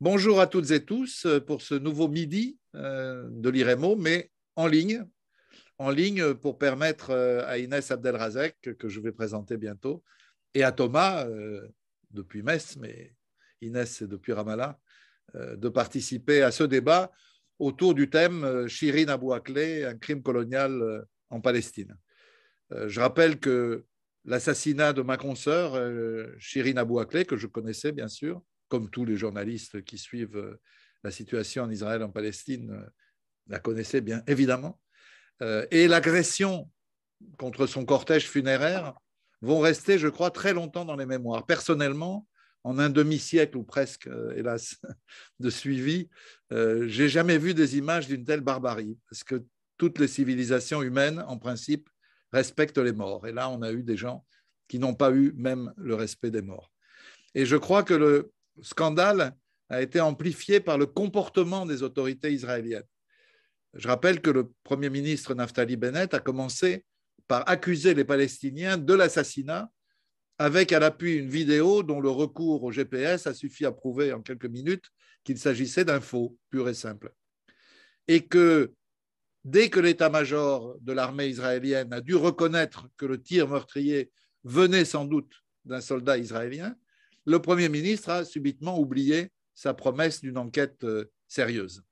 Bonjour à toutes et tous pour ce nouveau midi de l'IREMO, mais en ligne pour permettre à Inès Abdelrazek, que je vais présenter bientôt, et à Thomas, depuis Metz, mais Inès c'est depuis Ramallah, de participer à ce débat autour du thème Shirin Abu Akleh, un crime colonial en Palestine. Je rappelle que l'assassinat de ma consoeur, Shirin Abu Akleh, que je connaissais bien sûr, comme tous les journalistes qui suivent la situation en Israël et en Palestine, la connaissaient bien évidemment, et l'agression contre son cortège funéraire vont rester, je crois, très longtemps dans les mémoires. Personnellement, en un demi-siècle ou presque, hélas, de suivi, j'ai jamais vu des images d'une telle barbarie, parce que toutes les civilisations humaines, en principe, respectent les morts. Et là, on a eu des gens qui n'ont pas eu même le respect des morts. Et je crois que le scandale a été amplifié par le comportement des autorités israéliennes. Je rappelle que le Premier ministre Naftali Bennett a commencé par accuser les Palestiniens de l'assassinat avec à l'appui une vidéo dont le recours au GPS a suffi à prouver en quelques minutes qu'il s'agissait d'un faux pur et simple. Et que dès que l'état-major de l'armée israélienne a dû reconnaître que le tir meurtrier venait sans doute d'un soldat israélien, le Premier ministre a subitement oublié sa promesse d'une enquête sérieuse.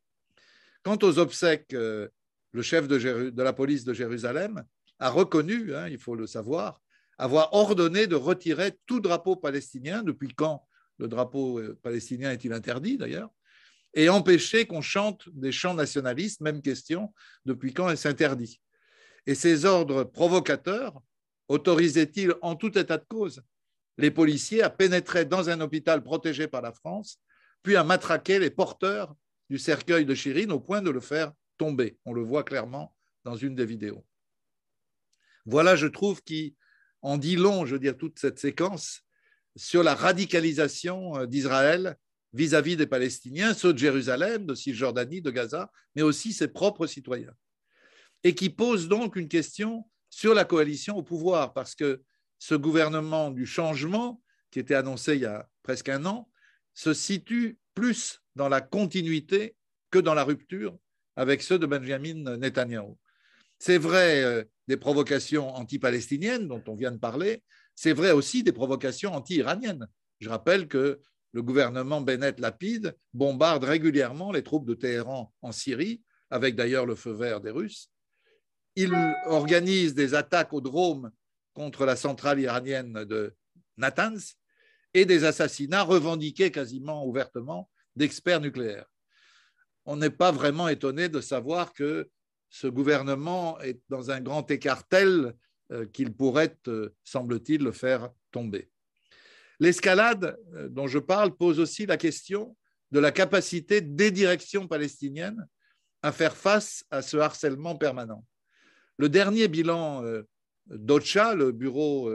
Quant aux obsèques, le chef de la police de Jérusalem a reconnu, il faut le savoir, avoir ordonné de retirer tout drapeau palestinien, depuis quand le drapeau palestinien est-il interdit d'ailleurs, et empêcher qu'on chante des chants nationalistes, même question, depuis quand est-ce interdit. Et ces ordres provocateurs autorisaient-ils en tout état de cause les policiers à pénétrer dans un hôpital protégé par la France, puis à matraquer les porteurs du cercueil de Shirin au point de le faire tomber. On le voit clairement dans une des vidéos. Voilà, je trouve, qui en dit long, je veux dire, toute cette séquence sur la radicalisation d'Israël vis-à-vis des Palestiniens, ceux de Jérusalem, de Cisjordanie, de Gaza, mais aussi ses propres citoyens. Et qui pose donc une question sur la coalition au pouvoir, parce que ce gouvernement du changement, qui était annoncé il y a presque un an, se situe plus dans la continuité que dans la rupture avec ceux de Benjamin Netanyahou. C'est vrai des provocations anti-palestiniennes dont on vient de parler, c'est vrai aussi des provocations anti-iraniennes. Je rappelle que le gouvernement Bennett-Lapid bombarde régulièrement les troupes de Téhéran en Syrie, avec d'ailleurs le feu vert des Russes. Il organise des attaques au drone contre la centrale iranienne de Natanz et des assassinats revendiqués quasiment ouvertement d'experts nucléaires. On n'est pas vraiment étonné de savoir que ce gouvernement est dans un grand écart tel qu'il pourrait, semble-t-il, le faire tomber. L'escalade dont je parle pose aussi la question de la capacité des directions palestiniennes à faire face à ce harcèlement permanent. Le dernier bilan d'OCHA, le Bureau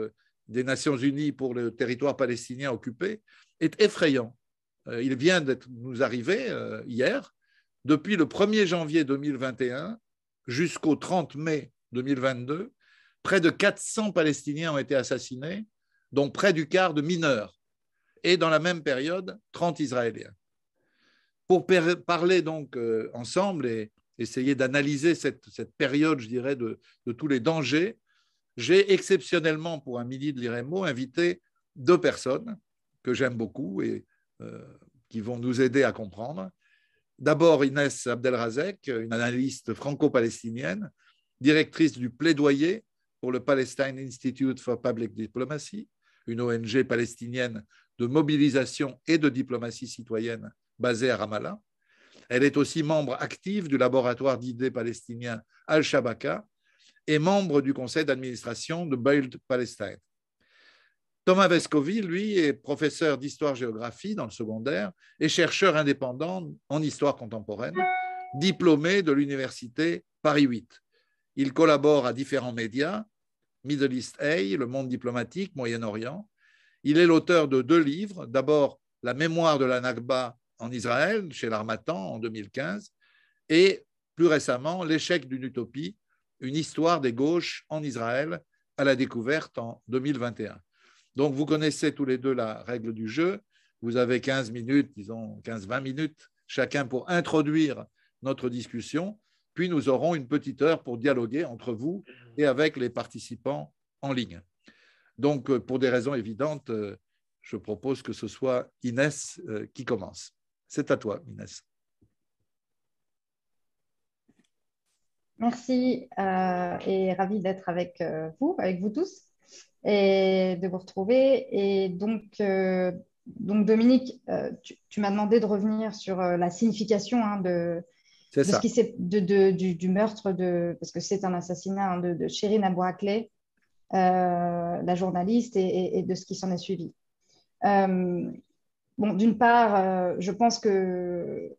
des Nations Unies pour le territoire palestinien occupé, est effrayant. Il vient de nous arriver hier. Depuis le 1er janvier 2021 jusqu'au 30 mai 2022, près de 400 Palestiniens ont été assassinés, dont près du quart de mineurs, et dans la même période, 30 Israéliens. Pour parler donc ensemble et essayer d'analyser cette période, je dirais, de tous les dangers, j'ai exceptionnellement, pour un midi de l'IREMO, invité deux personnes que j'aime beaucoup et qui vont nous aider à comprendre. D'abord, Inès Abdelrazek, une analyste franco-palestinienne, directrice du plaidoyer pour le Palestine Institute for Public Diplomacy, une ONG palestinienne de mobilisation et de diplomatie citoyenne basée à Ramallah. Elle est aussi membre active du laboratoire d'idées palestinien Al-Shabaka et membre du conseil d'administration de Build Palestine. Thomas Vescovi, lui, est professeur d'histoire-géographie dans le secondaire et chercheur indépendant en histoire contemporaine, diplômé de l'université Paris 8. Il collabore à différents médias, Middle East Eye, Le Monde diplomatique, Moyen-Orient. Il est l'auteur de deux livres, d'abord La mémoire de la Nakba en Israël, chez l'Harmattan en 2015, et plus récemment L'échec d'une utopie, une histoire des gauches en Israël à la découverte en 2021. Donc, vous connaissez tous les deux la règle du jeu. Vous avez 15 minutes, disons 15-20 minutes chacun pour introduire notre discussion. Puis nous aurons une petite heure pour dialoguer entre vous et avec les participants en ligne. Donc, pour des raisons évidentes, je propose que ce soit Inès qui commence. C'est à toi, Inès. Merci et ravie d'être avec vous tous, et de vous retrouver. Et donc Dominique, tu m'as demandé de revenir sur la signification de ce qui s'est du meurtre parce que c'est un assassinat de Chérine Abou Akleh, la journaliste, et de ce qui s'en est suivi. Bon, d'une part, je pense que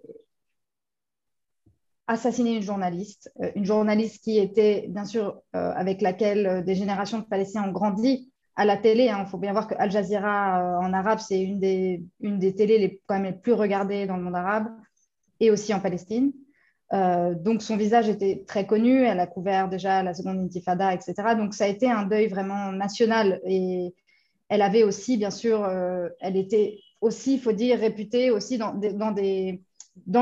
assassiner une journaliste qui était, bien sûr, avec laquelle des générations de Palestiniens ont grandi à la télé. Il faut bien voir que Al Jazeera en arabe, c'est une des télés quand même les plus regardées dans le monde arabe et aussi en Palestine. Donc, son visage était très connu. Elle a couvert déjà la seconde intifada, etc. Donc, ça a été un deuil vraiment national. Et elle avait aussi, bien sûr, elle était aussi, il faut dire, réputée aussi dans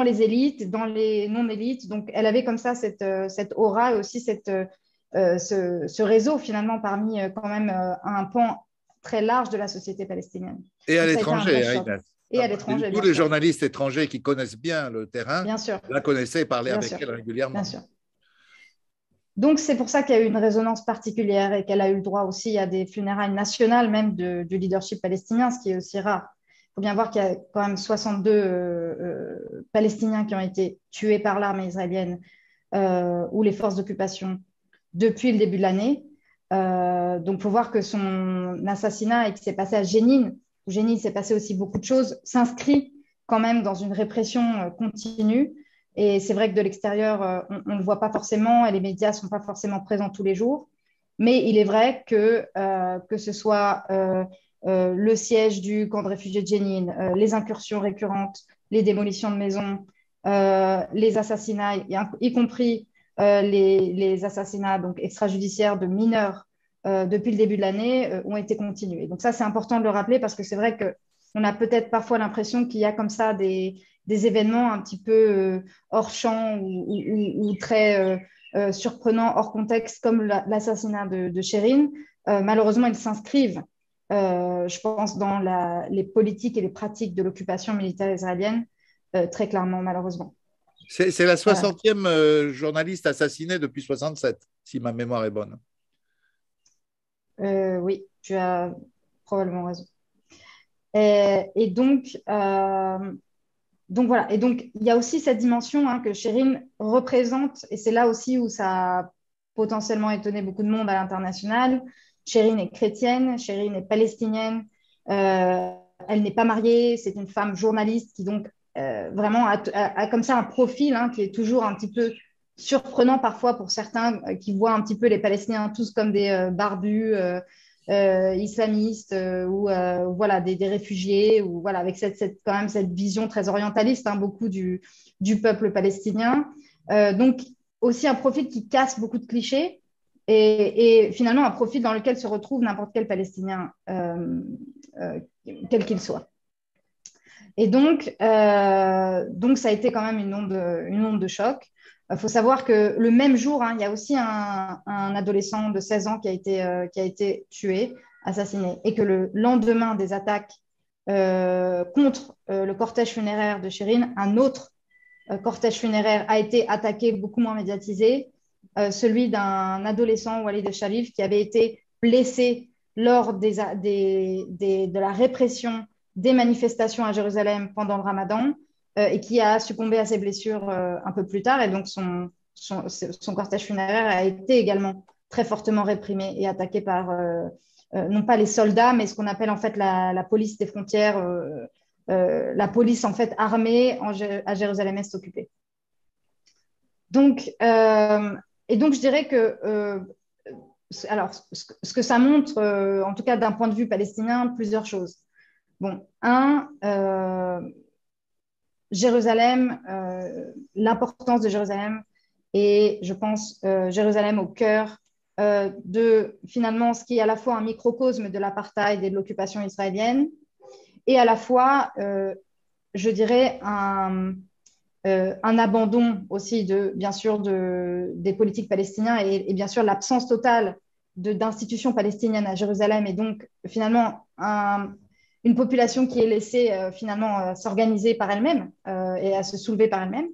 les élites, dans les non-élites. Donc, elle avait comme ça cette aura et aussi ce réseau, finalement, parmi quand même un pan très large de la société palestinienne. Et à l'étranger, Inès. Et à l'étranger, tous les journalistes étrangers qui connaissent bien le terrain bien sûr, la connaissaient et parlaient avec elle régulièrement. Bien sûr. Donc, c'est pour ça qu'il y a eu une résonance particulière et qu'elle a eu le droit aussi à des funérailles nationales, même du leadership palestinien, ce qui est aussi rare. Il faut bien voir qu'il y a quand même 62 Palestiniens qui ont été tués par l'armée israélienne ou les forces d'occupation depuis le début de l'année. Donc, il faut voir que son assassinat et qui s'est passé à Jénine, où Jénine s'est passé aussi beaucoup de choses, s'inscrit quand même dans une répression continue. Et c'est vrai que de l'extérieur, on ne le voit pas forcément et les médias ne sont pas forcément présents tous les jours. Mais il est vrai que ce soit le siège du camp de réfugiés de Jénine, les incursions récurrentes, les démolitions de maisons, les assassinats, y compris les assassinats donc extrajudiciaires de mineurs depuis le début de l'année, ont été continués. Donc ça, c'est important de le rappeler parce que c'est vrai qu'on a peut-être parfois l'impression qu'il y a comme ça des événements un petit peu hors champ ou très surprenants, hors contexte, comme l'assassinat de Chérine. Malheureusement, ils s'inscrivent, je pense, dans les politiques et les pratiques de l'occupation militaire israélienne, très clairement, malheureusement. C'est la 60e journaliste assassinée depuis 67, si ma mémoire est bonne. Oui, tu as probablement raison. Et donc voilà. Et donc, il y a aussi cette dimension que Chérine représente, et c'est là aussi où ça a potentiellement étonné beaucoup de monde à l'international. Chérine est chrétienne, Chérine est palestinienne, elle n'est pas mariée, c'est une femme journaliste qui donc vraiment a comme ça un profil qui est toujours un petit peu surprenant parfois pour certains qui voient un petit peu les Palestiniens tous comme des barbus islamistes ou voilà, des réfugiés, ou voilà, avec quand même cette vision très orientaliste beaucoup du peuple palestinien. Donc aussi un profil qui casse beaucoup de clichés et finalement un profil dans lequel se retrouve n'importe quel Palestinien, quel qu'il soit. Et donc ça a été quand même une onde de choc. Il faut savoir que le même jour, il y a aussi un adolescent de 16 ans qui a été tué, assassiné, et que le lendemain des attaques contre le cortège funéraire de Chérine, un autre cortège funéraire a été attaqué, beaucoup moins médiatisé, celui d'un adolescent, Walid Sharif, qui avait été blessé lors de la répression des manifestations à Jérusalem pendant le Ramadan, et qui a succombé à ses blessures un peu plus tard. Et donc, son cortège funéraire a été également très fortement réprimé et attaqué par, non pas les soldats, mais ce qu'on appelle en fait la police des frontières, la police en fait armée à Jérusalem-Est occupée. Donc, je dirais que alors, ce que ça montre, en tout cas d'un point de vue palestinien, plusieurs choses. Bon, Jérusalem, l'importance de Jérusalem et je pense Jérusalem au cœur de finalement ce qui est à la fois un microcosme de l'apartheid et de l'occupation israélienne et à la fois, je dirais, un abandon aussi, bien sûr, des politiques palestiniens et bien sûr l'absence totale d'institutions palestiniennes à Jérusalem et donc finalement une population qui est laissée finalement s'organiser par elle-même et à se soulever par elle-même.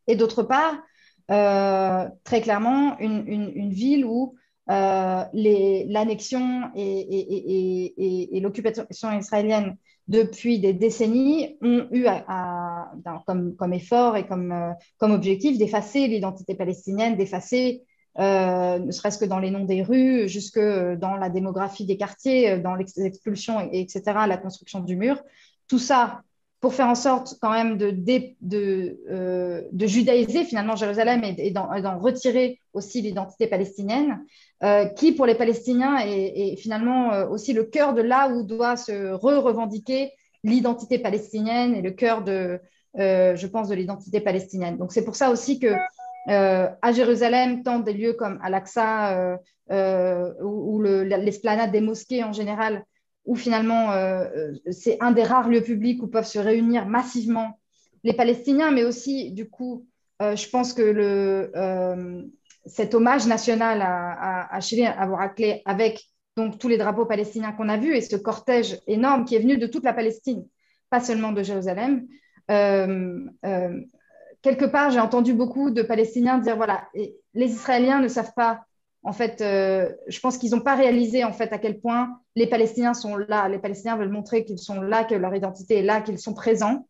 Et d'autre part, très clairement, une ville où l'annexion et l'occupation israélienne depuis des décennies ont eu comme effort et comme objectif d'effacer l'identité palestinienne, d'effacer ne serait-ce que dans les noms des rues, jusque dans la démographie des quartiers, dans les expulsions, etc., la construction du mur. Tout ça pour faire en sorte quand même de judaïser finalement Jérusalem et d'en retirer aussi l'identité palestinienne, qui pour les Palestiniens est finalement aussi le cœur de là où doit se revendiquer l'identité palestinienne et le cœur je pense, de l'identité palestinienne. Donc c'est pour ça aussi que à Jérusalem, tant des lieux comme Al-Aqsa ou l'esplanade des mosquées en général, où finalement c'est un des rares lieux publics où peuvent se réunir massivement les Palestiniens, mais aussi du coup, je pense que cet hommage national à Shirin Abu Akleh avec donc tous les drapeaux palestiniens qu'on a vus et ce cortège énorme qui est venu de toute la Palestine, pas seulement de Jérusalem. Quelque part, j'ai entendu beaucoup de Palestiniens dire voilà, les Israéliens ne savent pas. En fait, je pense qu'ils n'ont pas réalisé en fait à quel point les Palestiniens sont là. Les Palestiniens veulent montrer qu'ils sont là, que leur identité est là, qu'ils sont présents.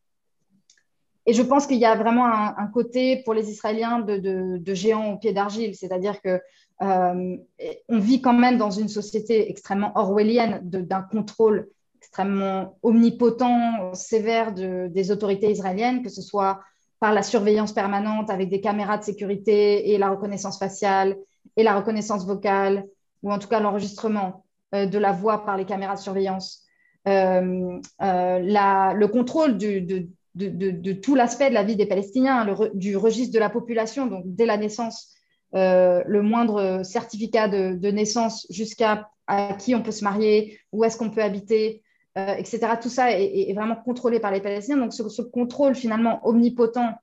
Et je pense qu'il y a vraiment un côté pour les Israéliens de géants au pied d'argile, c'est-à-dire que on vit quand même dans une société extrêmement orwellienne d'un contrôle extrêmement omnipotent, sévère des autorités israéliennes, que ce soit par la surveillance permanente avec des caméras de sécurité et la reconnaissance faciale et la reconnaissance vocale, ou en tout cas l'enregistrement de la voix par les caméras de surveillance. Le contrôle de tout l'aspect de la vie des Palestiniens, du registre de la population, donc dès la naissance, le moindre certificat de naissance jusqu'à à qui on peut se marier, où est-ce qu'on peut habiter, etc. Tout ça est vraiment contrôlé par les Palestiniens. Donc ce contrôle finalement omnipotent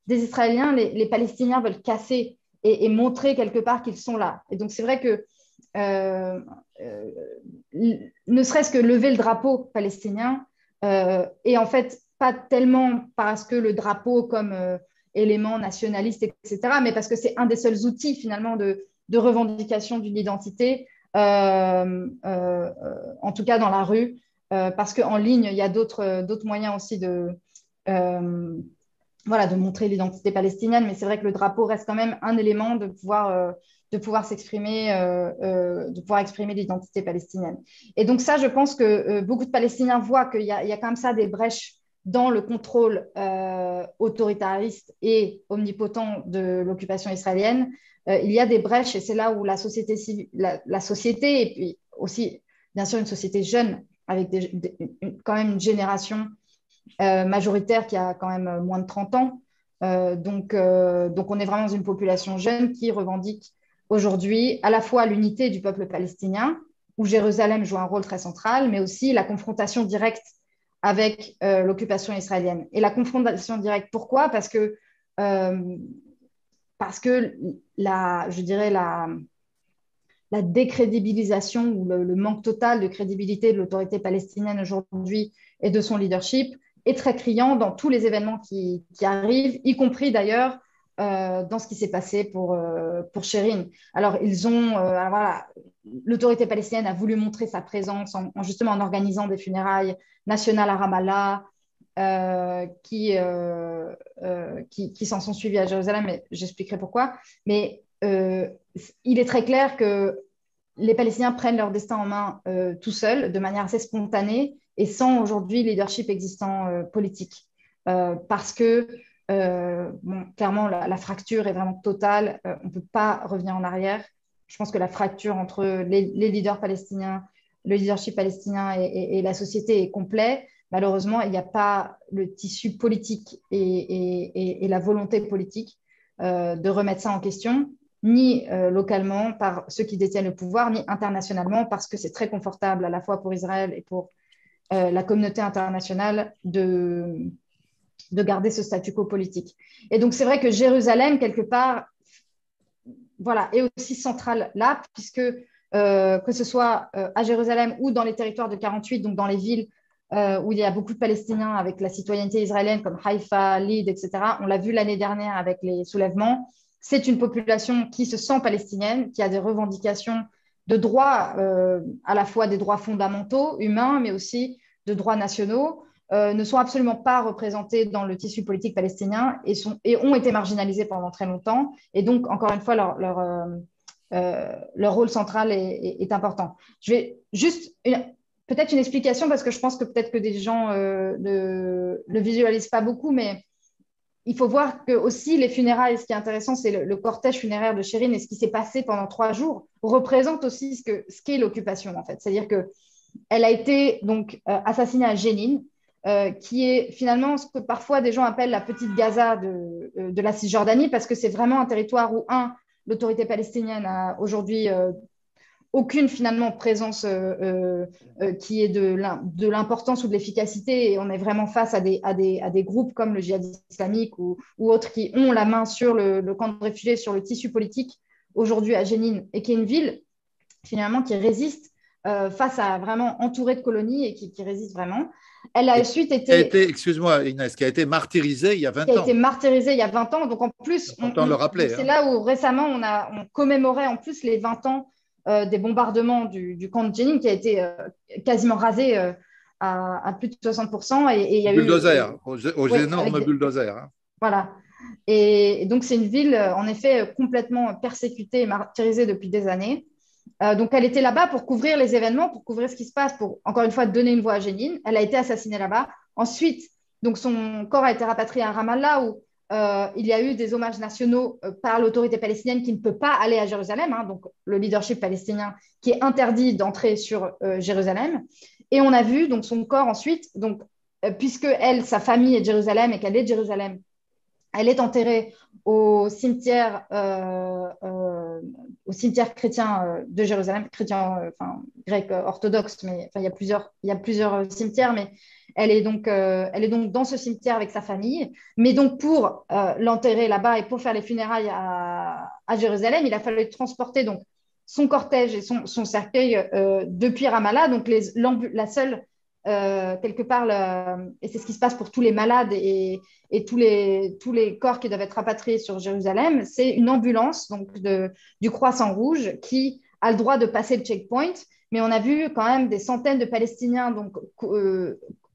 des Israéliens, les Palestiniens veulent casser et montrer quelque part qu'ils sont là. Et donc c'est vrai que ne serait-ce que lever le drapeau palestinien, et en fait pas tellement parce que le drapeau comme élément nationaliste, etc., mais parce que c'est un des seuls outils finalement de revendication d'une identité, en tout cas dans la rue, parce qu'en ligne, il y a d'autres moyens aussi voilà, de montrer l'identité palestinienne, mais c'est vrai que le drapeau reste quand même un élément de pouvoir s'exprimer, de pouvoir exprimer l'identité palestinienne. Et donc ça, je pense que beaucoup de Palestiniens voient qu'il y a quand même ça des brèches dans le contrôle autoritariste et omnipotent de l'occupation israélienne. Il y a des brèches et c'est là où la société civile, la société et puis aussi, bien sûr, une société jeune avec quand même une génération majoritaire qui a quand même moins de 30 ans. Donc, on est vraiment dans une population jeune qui revendique aujourd'hui à la fois l'unité du peuple palestinien, où Jérusalem joue un rôle très central, mais aussi la confrontation directe avec l'occupation israélienne. Et la confrontation directe, pourquoi ? Parce que je dirais, la décrédibilisation ou le manque total de crédibilité de l'autorité palestinienne aujourd'hui et de son leadership est très criant dans tous les événements qui arrivent, y compris d'ailleurs dans ce qui s'est passé pour Shirin. Alors, voilà, l'autorité palestinienne a voulu montrer sa présence justement en organisant des funérailles nationales à Ramallah, qui s'en sont suivies à Jérusalem, mais j'expliquerai pourquoi. Mais il est très clair que les Palestiniens prennent leur destin en main tout seuls, de manière assez spontanée, et sans aujourd'hui leadership existant politique. Parce que, clairement, la fracture est vraiment totale. On ne peut pas revenir en arrière. Je pense que la fracture entre les leaders palestiniens, le leadership palestinien et la société est complet. Malheureusement, il n'y a pas le tissu politique et la volonté politique de remettre ça en question, ni localement par ceux qui détiennent le pouvoir, ni internationalement, parce que c'est très confortable à la fois pour Israël et pour la communauté internationale de garder ce statu quo politique. Et donc, c'est vrai que Jérusalem, quelque part, voilà, est aussi centrale là, puisque que ce soit à Jérusalem ou dans les territoires de 48, donc dans les villes où il y a beaucoup de Palestiniens avec la citoyenneté israélienne, comme Haïfa, Lyd, etc. On l'a vu l'année dernière avec les soulèvements. C'est une population qui se sent palestinienne, qui a des revendications de droits, à la fois des droits fondamentaux, humains, mais aussi de droits nationaux, ne sont absolument pas représentés dans le tissu politique palestinien et ont été marginalisés pendant très longtemps. Et donc, encore une fois, leur rôle central est important. Je vais juste peut-être une explication parce que je pense que peut-être que des gens ne le visualisent pas beaucoup, mais il faut voir que aussi les funérailles, ce qui est intéressant, c'est le cortège funéraire de Chérine et ce qui s'est passé pendant 3 jours représente aussi ce qu'est l'occupation en fait. C'est-à-dire que elle a été donc assassinée à Jénine, qui est finalement ce que parfois des gens appellent la petite Gaza de la Cisjordanie, parce que c'est vraiment un territoire où, l'autorité palestinienne a aujourd'hui aucune finalement présence qui est de l'importance ou de l'efficacité, et on est vraiment face à des groupes comme le djihad islamique ou autres qui ont la main sur le camp de réfugiés, sur le tissu politique aujourd'hui à Jénine, et qui est une ville finalement qui résiste face à vraiment entourée de colonies et qui résiste vraiment. Elle a ensuite été… Excuse-moi Inès, qui a été martyrisée il y a 20 ans. Qui a été martyrisée il y a 20 ans. Donc en plus, le rappeler, c'est là où récemment on commémorait en plus les 20 ans des bombardements du camp de Jenin, qui a été quasiment rasé à plus de 60%. Et il y a bulldozer, aux énormes bulldozers. Hein. Voilà. Et donc c'est une ville en effet complètement persécutée et martyrisée depuis des années. Donc, elle était là-bas pour couvrir les événements, pour couvrir ce qui se passe, pour, encore une fois, donner une voix à Jénine. Elle a été assassinée là-bas. Ensuite, donc, son corps a été rapatrié à Ramallah, où il y a eu des hommages nationaux par l'autorité palestinienne qui ne peut pas aller à Jérusalem, hein, donc le leadership palestinien qui est interdit d'entrer sur Jérusalem. Et on a vu donc, son corps ensuite, donc, puisque elle, sa famille est de Jérusalem et qu'elle est de Jérusalem, elle est enterrée au cimetière chrétien de Jérusalem, chrétien, grec orthodoxe, mais il y a plusieurs cimetières, mais elle est donc dans ce cimetière avec sa famille. Mais donc pour l'enterrer là-bas et pour faire les funérailles à Jérusalem, il a fallu transporter donc son cortège et son cercueil depuis Ramallah. Donc la seule quelque part, et c'est ce qui se passe pour tous les malades et tous les corps qui doivent être rapatriés sur Jérusalem, c'est une ambulance donc du Croissant Rouge qui a le droit de passer le checkpoint, mais on a vu quand même des centaines de Palestiniens donc,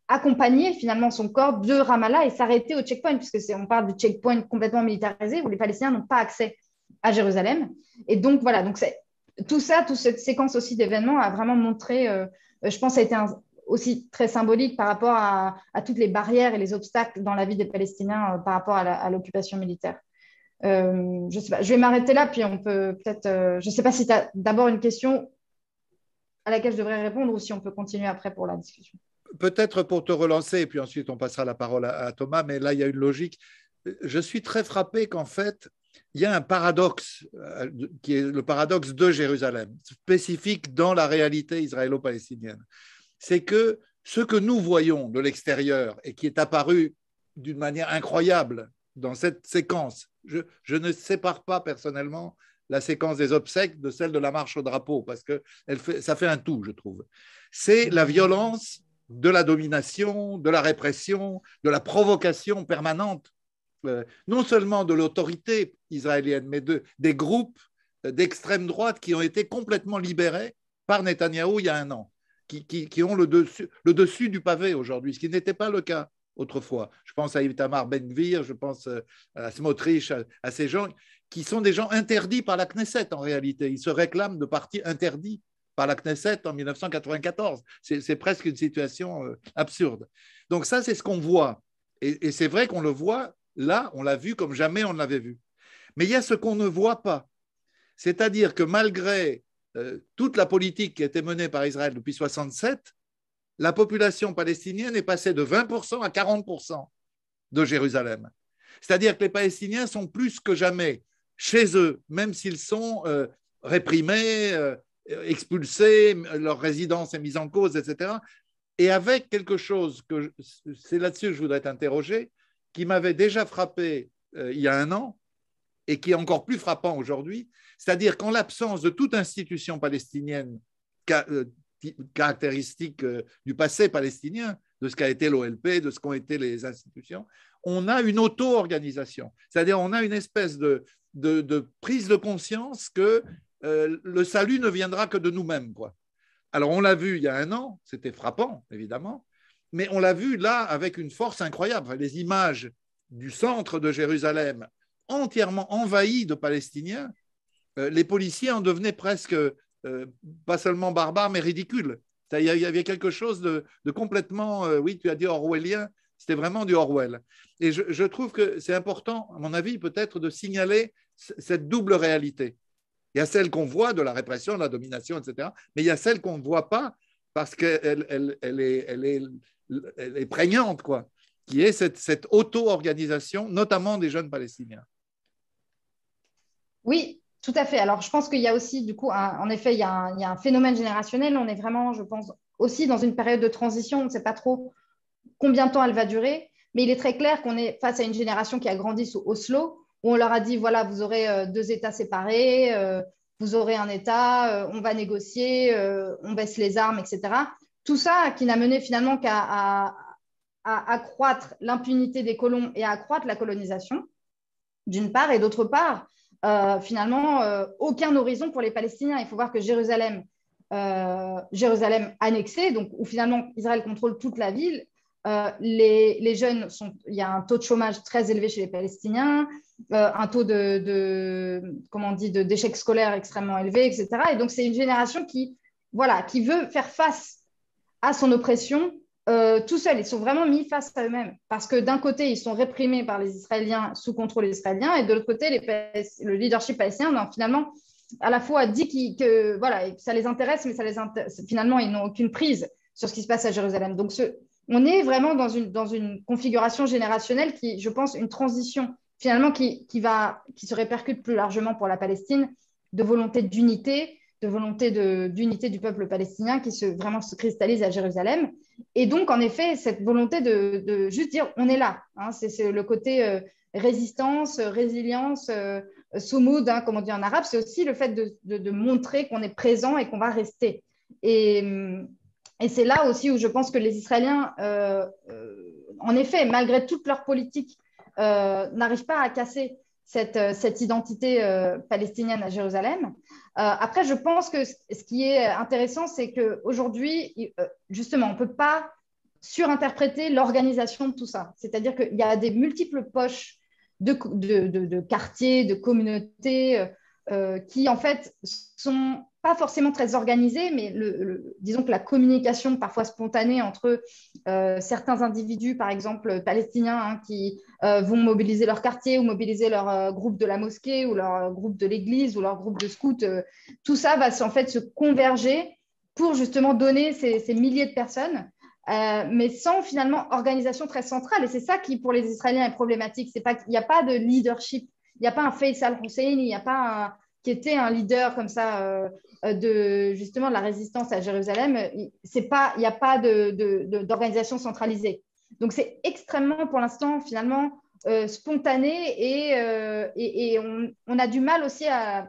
accompagner finalement son corps de Ramallah et s'arrêter au checkpoint, puisque on parle de checkpoint complètement militarisé où les Palestiniens n'ont pas accès à Jérusalem. Et donc voilà, donc toute cette séquence aussi d'événements a vraiment montré, je pense, ça a été aussi très symbolique par rapport à toutes les barrières et les obstacles dans la vie des Palestiniens par rapport à l'occupation militaire. Je sais pas, je vais m'arrêter là, puis on peut peut-être… je ne sais pas si tu as d'abord une question à laquelle je devrais répondre ou si on peut continuer après pour la discussion. Peut-être pour te relancer, et puis ensuite on passera la parole à Thomas, mais là il y a une logique. Je suis très frappé qu'en fait, il y a un paradoxe qui est le paradoxe de Jérusalem, spécifique dans la réalité israélo-palestinienne. C'est que ce que nous voyons de l'extérieur et qui est apparu d'une manière incroyable dans cette séquence, je ne sépare pas personnellement la séquence des obsèques de celle de la marche au drapeau, parce que ça fait un tout, je trouve. C'est la violence de la domination, de la répression, de la provocation permanente, non seulement de l'autorité israélienne, mais des groupes d'extrême droite qui ont été complètement libérés par Netanyahou il y a un an. Qui ont le dessus du pavé aujourd'hui, ce qui n'était pas le cas autrefois. Je pense à Itamar Ben-Gvir, je pense à Smotrich, à ces gens qui sont des gens interdits par la Knesset en réalité. Ils se réclament de partis interdits par la Knesset en 1994. C'est presque une situation absurde. Donc ça, c'est ce qu'on voit. Et c'est vrai qu'on le voit, là, on l'a vu comme jamais on ne l'avait vu. Mais il y a ce qu'on ne voit pas. C'est-à-dire que malgré toute la politique qui a été menée par Israël depuis 1967, la population palestinienne est passée de 20% à 40% de Jérusalem. C'est-à-dire que les Palestiniens sont plus que jamais chez eux, même s'ils sont réprimés, expulsés, leur résidence est mise en cause, etc. et avec quelque chose c'est là-dessus que je voudrais t'interroger, qui m'avait déjà frappé il y a un an et qui est encore plus frappant aujourd'hui, c'est-à-dire qu'en l'absence de toute institution palestinienne caractéristique du passé palestinien, de ce qu'a été l'OLP, de ce qu'ont été les institutions, on a une auto-organisation. C'est-à-dire on a une espèce de prise de conscience que le salut ne viendra que de nous-mêmes, quoi. Alors on l'a vu il y a un an, c'était frappant, évidemment, mais on l'a vu là avec une force incroyable. Les images du centre de Jérusalem entièrement envahi de Palestiniens, les policiers en devenaient presque pas seulement barbares, mais ridicules. Il y avait quelque chose de complètement, oui, tu as dit orwellien, c'était vraiment du Orwell. Et je trouve que c'est important, à mon avis, peut-être de signaler cette double réalité. Il y a celle qu'on voit de la répression, de la domination, etc. Mais il y a celle qu'on ne voit pas parce qu'elle est prégnante, quoi, qui est cette auto-organisation, notamment des jeunes Palestiniens. Oui, tout à fait. Alors, je pense qu'il y a aussi, du coup, en effet, il y a un phénomène générationnel. On est vraiment, je pense, aussi dans une période de transition. On ne sait pas trop combien de temps elle va durer, mais il est très clair qu'on est face à une génération qui a grandi sous Oslo, où on leur a dit, voilà, vous aurez deux États séparés, vous aurez un État, on va négocier, on baisse les armes, etc. Tout ça qui n'a mené finalement qu'à accroître l'impunité des colons et à accroître la colonisation, d'une part, et d'autre part, finalement, aucun horizon pour les Palestiniens. Il faut voir que Jérusalem annexée, donc où finalement Israël contrôle toute la ville, les jeunes il y a un taux de chômage très élevé chez les Palestiniens, un taux d'échec scolaire extrêmement élevé, etc. Et donc c'est une génération qui veut faire face à son oppression tout seuls. Ils sont vraiment mis face à eux-mêmes parce que d'un côté ils sont réprimés par les Israéliens sous contrôle israélien et de l'autre côté le leadership palestinien finalement à la fois dit que ça les intéresse, mais finalement ils n'ont aucune prise sur ce qui se passe à Jérusalem. Donc on est vraiment dans une configuration générationnelle qui, je pense, une transition finalement qui se répercute plus largement pour la Palestine, de volonté d'unité, d'unité du peuple palestinien qui vraiment se cristallise à Jérusalem. Et donc, en effet, cette volonté de juste dire on est là. Hein, c'est le côté résistance, résilience, soumoud, hein, comme on dit en arabe, c'est aussi le fait de montrer qu'on est présent et qu'on va rester. Et c'est là aussi où je pense que les Israéliens, en effet, malgré toute leur politique, n'arrivent pas à casser cette identité palestinienne à Jérusalem. Après, je pense que ce qui est intéressant, c'est qu'aujourd'hui, justement, on ne peut pas surinterpréter l'organisation de tout ça. C'est-à-dire qu'il y a des multiples poches de quartiers, de communautés qui, en fait, sont pas forcément très organisées, mais disons que la communication parfois spontanée entre certains individus, par exemple palestiniens, hein, qui vont mobiliser leur quartier ou mobiliser leur groupe de la mosquée ou leur groupe de l'église ou leur groupe de scouts, tout ça va en fait se converger pour justement donner ces milliers de personnes, mais sans finalement organisation très centrale. Et c'est ça qui, pour les Israéliens, est problématique. Il n'y a pas de leadership, il n'y a pas un Faisal Husseini, il n'y a pas qui était un leader comme ça justement de la résistance à Jérusalem. Il n'y a pas d'organisation centralisée. Donc c'est extrêmement pour l'instant finalement spontané et on a du mal aussi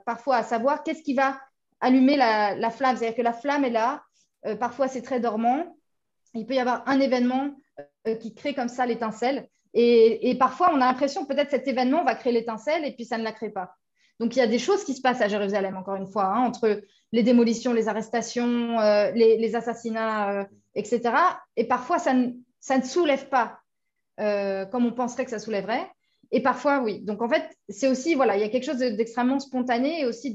parfois à savoir qu'est-ce qui va allumer la flamme. C'est-à-dire que la flamme est là, parfois c'est très dormant. Il peut y avoir un événement qui crée comme ça l'étincelle et parfois on a l'impression peut-être cet événement va créer l'étincelle et puis ça ne la crée pas. Donc, il y a des choses qui se passent à Jérusalem, encore une fois, hein, entre les démolitions, les arrestations, les assassinats, etc. Et parfois, ça ne soulève pas comme on penserait que ça soulèverait. Et parfois, oui. Donc, en fait, c'est aussi, il y a quelque chose d'extrêmement spontané et aussi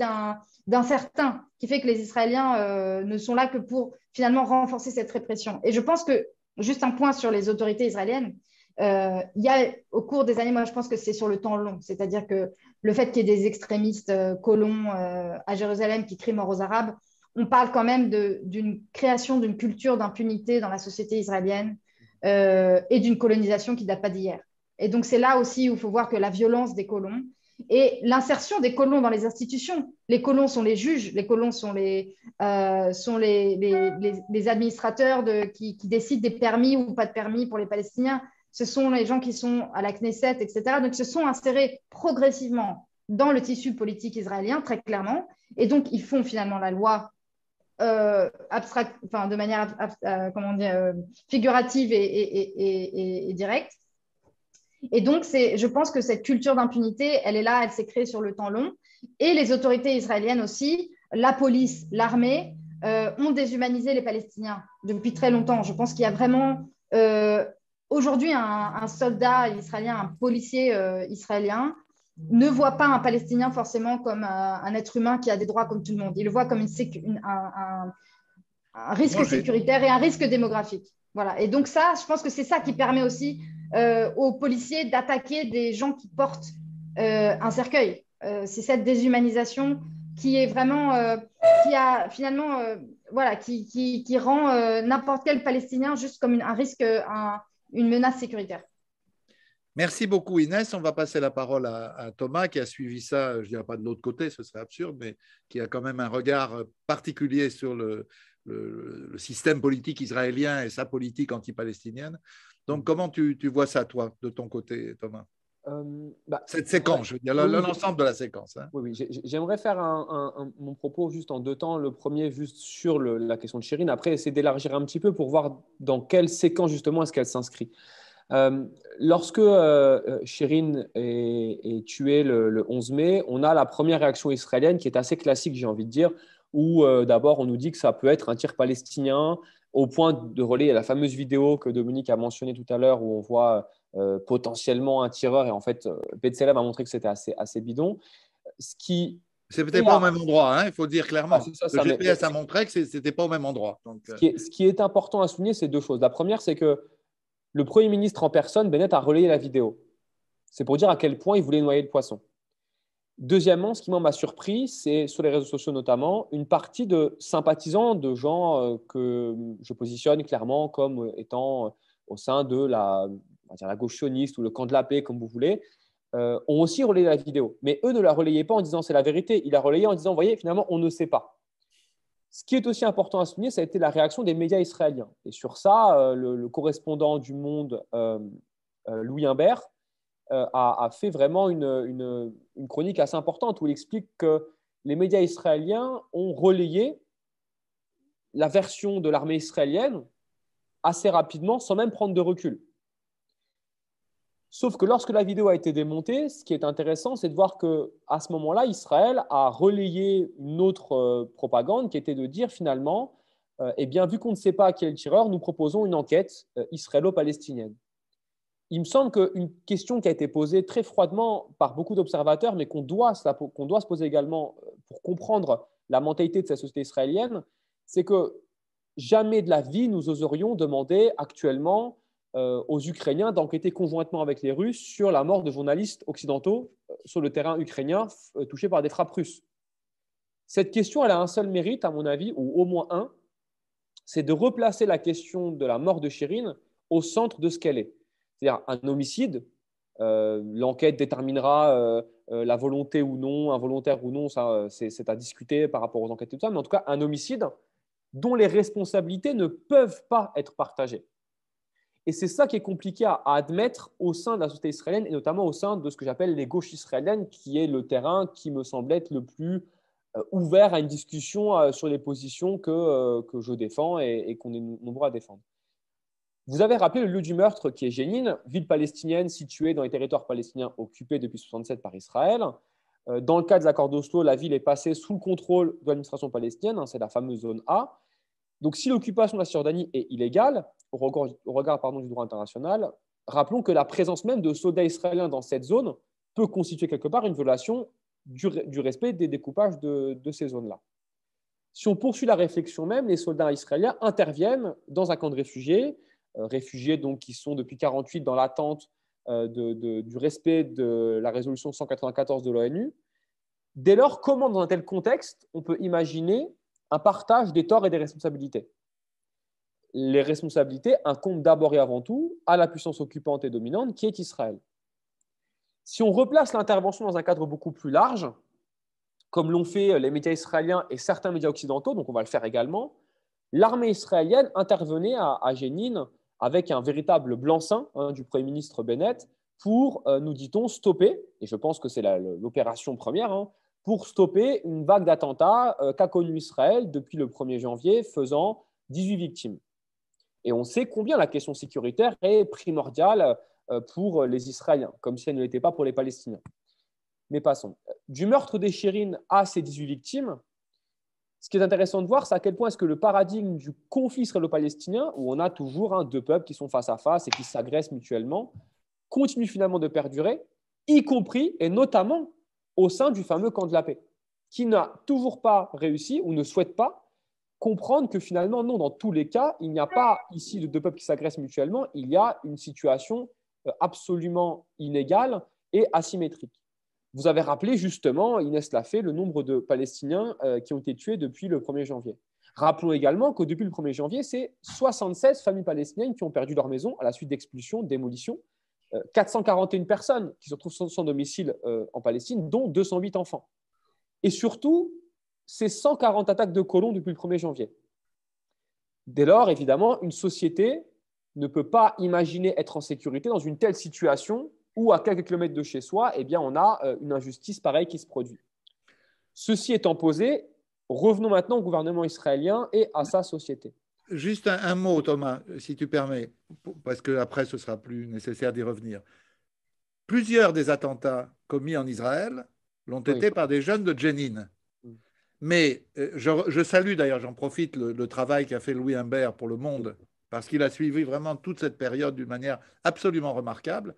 d'incertain qui fait que les Israéliens ne sont là que pour finalement renforcer cette répression. Et je pense que, juste un point sur les autorités israéliennes, il y a au cours des années, moi je pense que c'est sur le temps long, c'est-à-dire que le fait qu'il y ait des extrémistes colons à Jérusalem qui crient mort aux Arabes, on parle quand même d'une création d'une culture d'impunité dans la société israélienne et d'une colonisation qui ne date pas d'hier. Et donc c'est là aussi où il faut voir que la violence des colons et l'insertion des colons dans les institutions. Les colons sont les juges, les colons sont les administrateurs qui décident des permis ou pas de permis pour les Palestiniens. Ce sont les gens qui sont à la Knesset, etc. Donc, ils se sont insérés progressivement dans le tissu politique israélien, très clairement. Et donc, ils font finalement la loi de manière figurative et directe. Et donc, je pense que cette culture d'impunité, elle est là, elle s'est créée sur le temps long. Et les autorités israéliennes aussi, la police, l'armée, ont déshumanisé les Palestiniens depuis très longtemps. Je pense qu'il y a vraiment aujourd'hui un soldat israélien, un policier israélien ne voit pas un Palestinien forcément comme un être humain qui a des droits comme tout le monde. Il le voit comme un risque sécuritaire et un risque démographique. Voilà. Et donc ça, je pense que c'est ça qui permet aussi aux policiers d'attaquer des gens qui portent un cercueil. C'est cette déshumanisation qui est vraiment, qui a finalement, voilà, qui rend n'importe quel Palestinien juste comme un risque, une menace sécuritaire. Merci beaucoup Inès. On va passer la parole à Thomas qui a suivi ça, je ne dirais pas de l'autre côté, ce serait absurde, mais qui a quand même un regard particulier sur le système politique israélien et sa politique anti-palestinienne. Donc, comment tu vois ça, toi, de ton côté, Thomas? Cette séquence, je veux dire, l'ensemble de la séquence. Hein. Oui, j'aimerais faire mon propos juste en deux temps. Le premier, juste sur la question de Chérine. Après, essayer d'élargir un petit peu pour voir dans quelle séquence, justement, est-ce qu'elle s'inscrit. Lorsque Chérine est tuée le 11 mai, on a la première réaction israélienne qui est assez classique, j'ai envie de dire, où d'abord on nous dit que ça peut être un tir palestinien, au point de relayer la fameuse vidéo que Dominique a mentionnée tout à l'heure, où on voit potentiellement un tireur, et en fait, B'Tselem a montré que c'était assez bidon. C'était pas au même endroit, hein, il faut le dire clairement. Le GPS a mais... montré que c'était pas au même endroit. Donc, ce qui est important à souligner, c'est deux choses. La première, c'est que le Premier ministre en personne, Bennett, a relayé la vidéo. C'est pour dire à quel point il voulait noyer le poisson. Deuxièmement, ce qui m'a surpris, c'est sur les réseaux sociaux notamment, une partie de sympathisants, de gens que je positionne clairement comme étant au sein de la gauche sioniste ou le camp de la paix, comme vous voulez, ont aussi relayé la vidéo. Mais eux ne la relayaient pas en disant c'est la vérité. Ils la relayaient en disant, vous voyez, finalement, on ne sait pas. Ce qui est aussi important à souligner, ça a été la réaction des médias israéliens. Et sur ça, le correspondant du Monde, Louis Imbert, a fait vraiment une chronique assez importante où il explique que les médias israéliens ont relayé la version de l'armée israélienne assez rapidement, sans même prendre de recul. Sauf que lorsque la vidéo a été démontée, ce qui est intéressant, c'est de voir qu'à ce moment-là, Israël a relayé une autre propagande qui était de dire finalement, eh bien, vu qu'on ne sait pas qui est le tireur, nous proposons une enquête israélo-palestinienne. Il me semble qu'une question qui a été posée très froidement par beaucoup d'observateurs, mais qu'on doit se poser également pour comprendre la mentalité de cette société israélienne, c'est que jamais de la vie nous oserions demander actuellement aux Ukrainiens d'enquêter conjointement avec les Russes sur la mort de journalistes occidentaux sur le terrain ukrainien touchés par des frappes russes. Cette question, elle a un seul mérite, à mon avis, ou au moins un, c'est de replacer la question de la mort de Chérine au centre de ce qu'elle est. C'est-à-dire un homicide, l'enquête déterminera la volonté ou non, involontaire ou non, ça, c'est à discuter par rapport aux enquêtes et tout ça, mais en tout cas, un homicide dont les responsabilités ne peuvent pas être partagées. Et c'est ça qui est compliqué à admettre au sein de la société israélienne et notamment au sein de ce que j'appelle les gauches israéliennes, qui est le terrain qui me semble être le plus ouvert à une discussion sur les positions que je défends et qu'on est nombreux à défendre. Vous avez rappelé le lieu du meurtre qui est Jénine, ville palestinienne située dans les territoires palestiniens occupés depuis 1967 par Israël. Dans le cadre des accords d'Oslo, la ville est passée sous le contrôle de l'administration palestinienne, c'est la fameuse zone A. Donc, si l'occupation de la Cisjordanie est illégale, au regard du droit international, rappelons que la présence même de soldats israéliens dans cette zone peut constituer quelque part une violation du respect des découpages de ces zones-là. Si on poursuit la réflexion même, les soldats israéliens interviennent dans un camp de réfugiés donc, qui sont depuis 1948 dans l'attente du respect de la résolution 194 de l'ONU. Dès lors, comment dans un tel contexte, on peut imaginer un partage des torts et des responsabilités? Les responsabilités incombent d'abord et avant tout à la puissance occupante et dominante qui est Israël. Si on replace l'intervention dans un cadre beaucoup plus large, comme l'ont fait les médias israéliens et certains médias occidentaux, donc on va le faire également, l'armée israélienne intervenait à Jénine avec un véritable blanc-seing du Premier ministre Bennett pour, nous dit-on, stopper, et je pense que c'est l'opération première, pour stopper une vague d'attentats qu'a connue Israël depuis le 1er janvier, faisant 18 victimes. Et on sait combien la question sécuritaire est primordiale pour les Israéliens, comme si elle ne l'était pas pour les Palestiniens. Mais passons. Du meurtre des Chérines à ces 18 victimes, ce qui est intéressant de voir, c'est à quel point est-ce que le paradigme du conflit israélo-palestinien, où on a toujours deux peuples qui sont face à face et qui s'agressent mutuellement, continue finalement de perdurer, y compris et notamment au sein du fameux camp de la paix, qui n'a toujours pas réussi ou ne souhaite pas comprendre que finalement, non, dans tous les cas, il n'y a pas ici de deux peuples qui s'agressent mutuellement, il y a une situation absolument inégale et asymétrique. Vous avez rappelé justement, Inès l'a fait, le nombre de Palestiniens qui ont été tués depuis le 1er janvier. Rappelons également que depuis le 1er janvier, c'est 76 familles palestiniennes qui ont perdu leur maison à la suite d'expulsions, de démolitions, 441 personnes qui se retrouvent sans domicile en Palestine, dont 208 enfants. Et surtout, c'est 140 attaques de colons depuis le 1er janvier. Dès lors, évidemment, une société ne peut pas imaginer être en sécurité dans une telle situation où, à quelques kilomètres de chez soi, eh bien, on a une injustice pareille qui se produit. Ceci étant posé, revenons maintenant au gouvernement israélien et à sa société. Juste un mot, Thomas, si tu permets, parce qu'après, ce sera plus nécessaire d'y revenir. Plusieurs des attentats commis en Israël l'ont été par des jeunes de Jenin. Mais je salue d'ailleurs, j'en profite, le travail qu'a fait Louis Humbert pour Le Monde, parce qu'il a suivi vraiment toute cette période d'une manière absolument remarquable.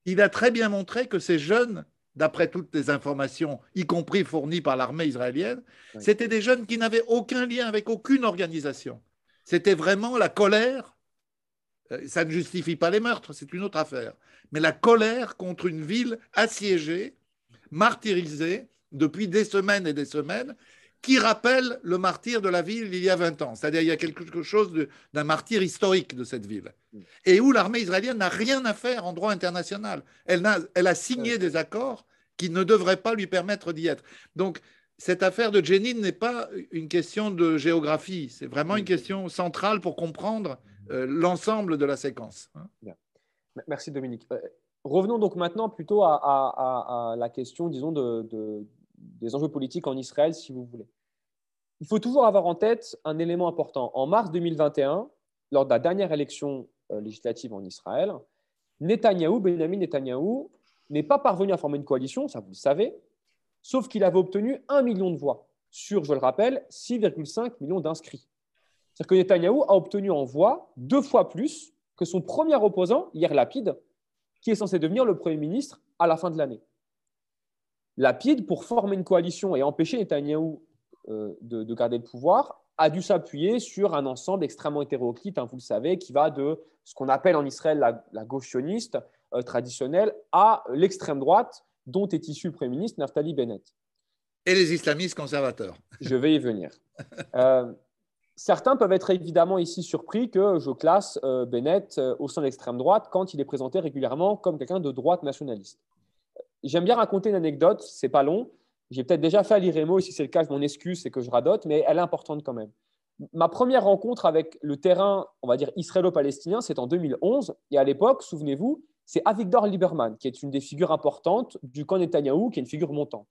Il a très bien montré que ces jeunes, d'après toutes les informations, y compris fournies par l'armée israélienne, c'était des jeunes qui n'avaient aucun lien avec aucune organisation. C'était vraiment la colère. Ça ne justifie pas les meurtres, c'est une autre affaire. Mais la colère contre une ville assiégée, martyrisée depuis des semaines et des semaines, qui rappelle le martyr de la ville il y a 20 ans. C'est-à-dire qu'il y a quelque chose d'un martyr historique de cette ville. Et où l'armée israélienne n'a rien à faire en droit international. Elle a signé des accords qui ne devraient pas lui permettre d'y être. Donc, cette affaire de Jenin n'est pas une question de géographie. C'est vraiment une question centrale pour comprendre l'ensemble de la séquence. Bien. Merci Dominique. Revenons donc maintenant plutôt à la question, disons, des enjeux politiques en Israël, si vous voulez. Il faut toujours avoir en tête un élément important. En mars 2021, lors de la dernière élection législative en Israël, Benjamin Netanyahou, n'est pas parvenu à former une coalition, ça vous le savez, sauf qu'il avait obtenu 1 million de voix sur, je le rappelle, 6,5 millions d'inscrits. C'est-à-dire que Netanyahou a obtenu en voix 2 fois plus que son premier opposant, Yair Lapid, qui est censé devenir le Premier ministre à la fin de l'année. Lapid, pour former une coalition et empêcher Netanyahou de garder le pouvoir, a dû s'appuyer sur un ensemble extrêmement hétéroclite, vous le savez, qui va de ce qu'on appelle en Israël la gauche sioniste traditionnelle à l'extrême droite, dont est issu le Premier ministre Naftali Bennett. Et les islamistes conservateurs. Je vais y venir. Certains peuvent être évidemment ici surpris que je classe Bennett au sein de l'extrême droite quand il est présenté régulièrement comme quelqu'un de droite nationaliste. J'aime bien raconter une anecdote, c'est pas long. J'ai peut-être déjà fait à l'IREMO, et si c'est le cas, mon excuse, c'est que je radote, mais elle est importante quand même. Ma première rencontre avec le terrain, on va dire, israélo-palestinien, c'est en 2011. Et à l'époque, souvenez-vous, c'est Avigdor Lieberman, qui est une des figures importantes du camp Netanyahou, qui est une figure montante.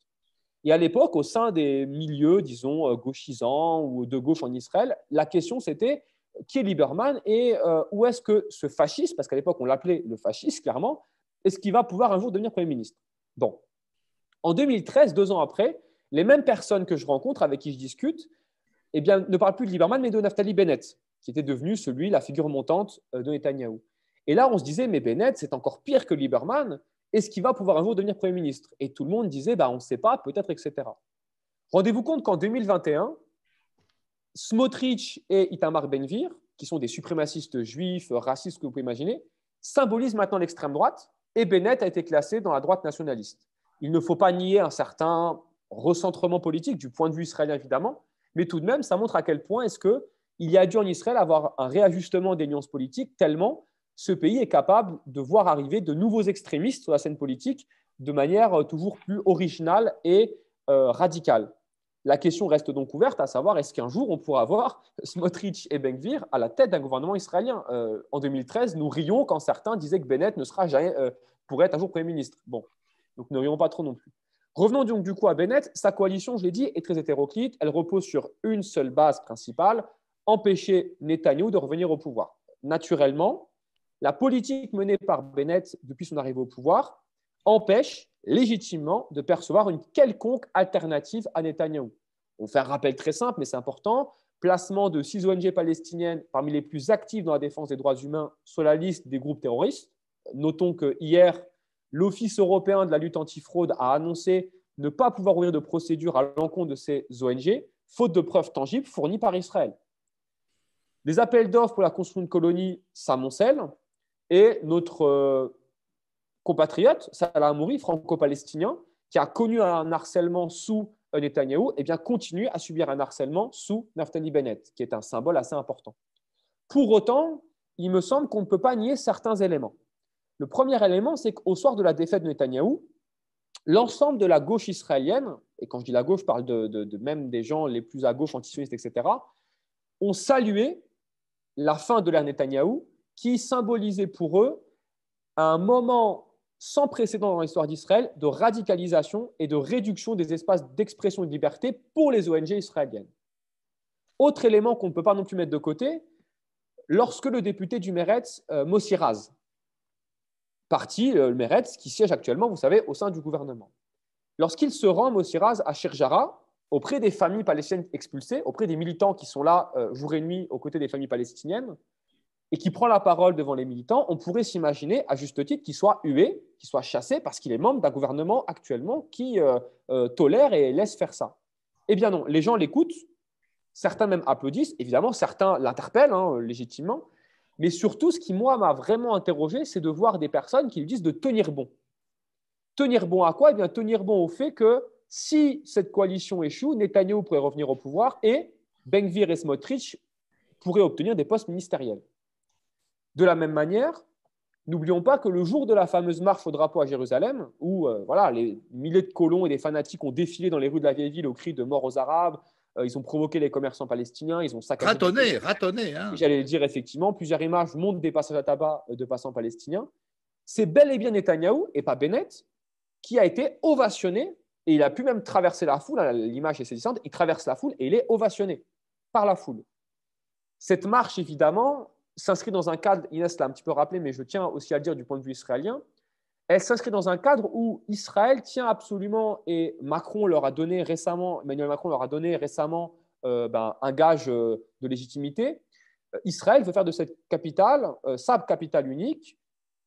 Et à l'époque, au sein des milieux, disons, gauchisants ou de gauche en Israël, la question c'était qui est Lieberman et où est-ce que ce fasciste, parce qu'à l'époque on l'appelait le fasciste clairement, est-ce qu'il va pouvoir un jour devenir Premier ministre? Bon. En 2013, 2 ans après, les mêmes personnes que je rencontre, avec qui je discute, eh bien, ne parlent plus de Lieberman, mais de Naftali Bennett, qui était devenu la figure montante de Netanyahou. Et là, on se disait, mais Bennett, c'est encore pire que Lieberman. Est-ce qu'il va pouvoir un jour devenir Premier ministre? Et tout le monde disait, on ne sait pas, peut-être, etc. Rendez-vous compte qu'en 2021, Smotrich et Itamar Ben-Gvir, qui sont des suprémacistes juifs, racistes, que vous pouvez imaginer, symbolisent maintenant l'extrême droite, et Bennett a été classé dans la droite nationaliste. Il ne faut pas nier un certain recentrement politique, du point de vue israélien évidemment, mais tout de même, ça montre à quel point est-ce qu'il y a dû en Israël avoir un réajustement des nuances politiques, tellement ce pays est capable de voir arriver de nouveaux extrémistes sur la scène politique de manière toujours plus originale et radicale. La question reste donc ouverte, à savoir est-ce qu'un jour on pourra avoir Smotrich et Ben Gvir à la tête d'un gouvernement israélien. En 2013, nous rions quand certains disaient que Bennett ne sera jamais, pourrait être un jour Premier ministre. Bon, donc ne rions pas trop non plus. Revenons donc du coup à Bennett. Sa coalition, je l'ai dit, est très hétéroclite. Elle repose sur une seule base principale, empêcher Netanyahou de revenir au pouvoir. Naturellement, la politique menée par Bennett depuis son arrivée au pouvoir empêche légitimement de percevoir une quelconque alternative à Netanyahou. On fait un rappel très simple, mais c'est important. Placement de 6 ONG palestiniennes parmi les plus actives dans la défense des droits humains sur la liste des groupes terroristes. Notons que hier, l'Office européen de la lutte antifraude a annoncé ne pas pouvoir ouvrir de procédure à l'encontre de ces ONG, faute de preuves tangibles fournies par Israël. Les appels d'offres pour la construction de colonies s'amoncellent et notre compatriote, Salah Hamouri, franco-palestinien, qui a connu un harcèlement sous Netanyahou, eh bien, continue à subir un harcèlement sous Naftali Bennett, qui est un symbole assez important. Pour autant, il me semble qu'on ne peut pas nier certains éléments. Le premier élément, c'est qu'au soir de la défaite de Netanyahou, l'ensemble de la gauche israélienne, et quand je dis la gauche, je parle de même des gens les plus à gauche, antisionistes, etc., ont salué la fin de l'ère Netanyahou, qui symbolisait pour eux un moment sans précédent dans l'histoire d'Israël de radicalisation et de réduction des espaces d'expression et de liberté pour les ONG israéliennes. Autre élément qu'on ne peut pas non plus mettre de côté, lorsque le député du Meretz, Mossi Raz, parti, le Meretz, qui siège actuellement, vous savez, au sein du gouvernement, lorsqu'il se rend, Mossi Raz, à Sherjara, auprès des familles palestiniennes expulsées, auprès des militants qui sont là jour et nuit aux côtés des familles palestiniennes, et qui prend la parole devant les militants, on pourrait s'imaginer, à juste titre, qu'il soit hué, qu'il soit chassé, parce qu'il est membre d'un gouvernement actuellement qui tolère et laisse faire ça. Eh bien non, les gens l'écoutent, certains même applaudissent, évidemment, certains l'interpellent légitimement, mais surtout, ce qui, moi, m'a vraiment interrogé, c'est de voir des personnes qui lui disent de tenir bon. Tenir bon à quoi? Eh bien, tenir bon au fait que si cette coalition échoue, Netanyahou pourrait revenir au pouvoir et Ben Gvir et Smotrich pourraient obtenir des postes ministériels. De la même manière, n'oublions pas que le jour de la fameuse marche au drapeau à Jérusalem, où les milliers de colons et des fanatiques ont défilé dans les rues de la vieille ville au cri de mort aux Arabes, ils ont provoqué les commerçants palestiniens, ils ont saccagé. Ratonné. Hein. J'allais le dire effectivement, plusieurs images montrent des passages à tabac de passants palestiniens. C'est bel et bien Netanyahou et pas Bennett qui a été ovationné, et il a pu même traverser la foule. L'image est saisissante, il traverse la foule et il est ovationné par la foule. Cette marche, évidemment, s'inscrit dans un cadre, Inès l'a un petit peu rappelé, mais je tiens aussi à le dire du point de vue israélien, elle s'inscrit dans un cadre où Israël tient absolument, et Emmanuel Macron leur a donné récemment un gage de légitimité. Israël veut faire de cette capitale, sa capitale unique,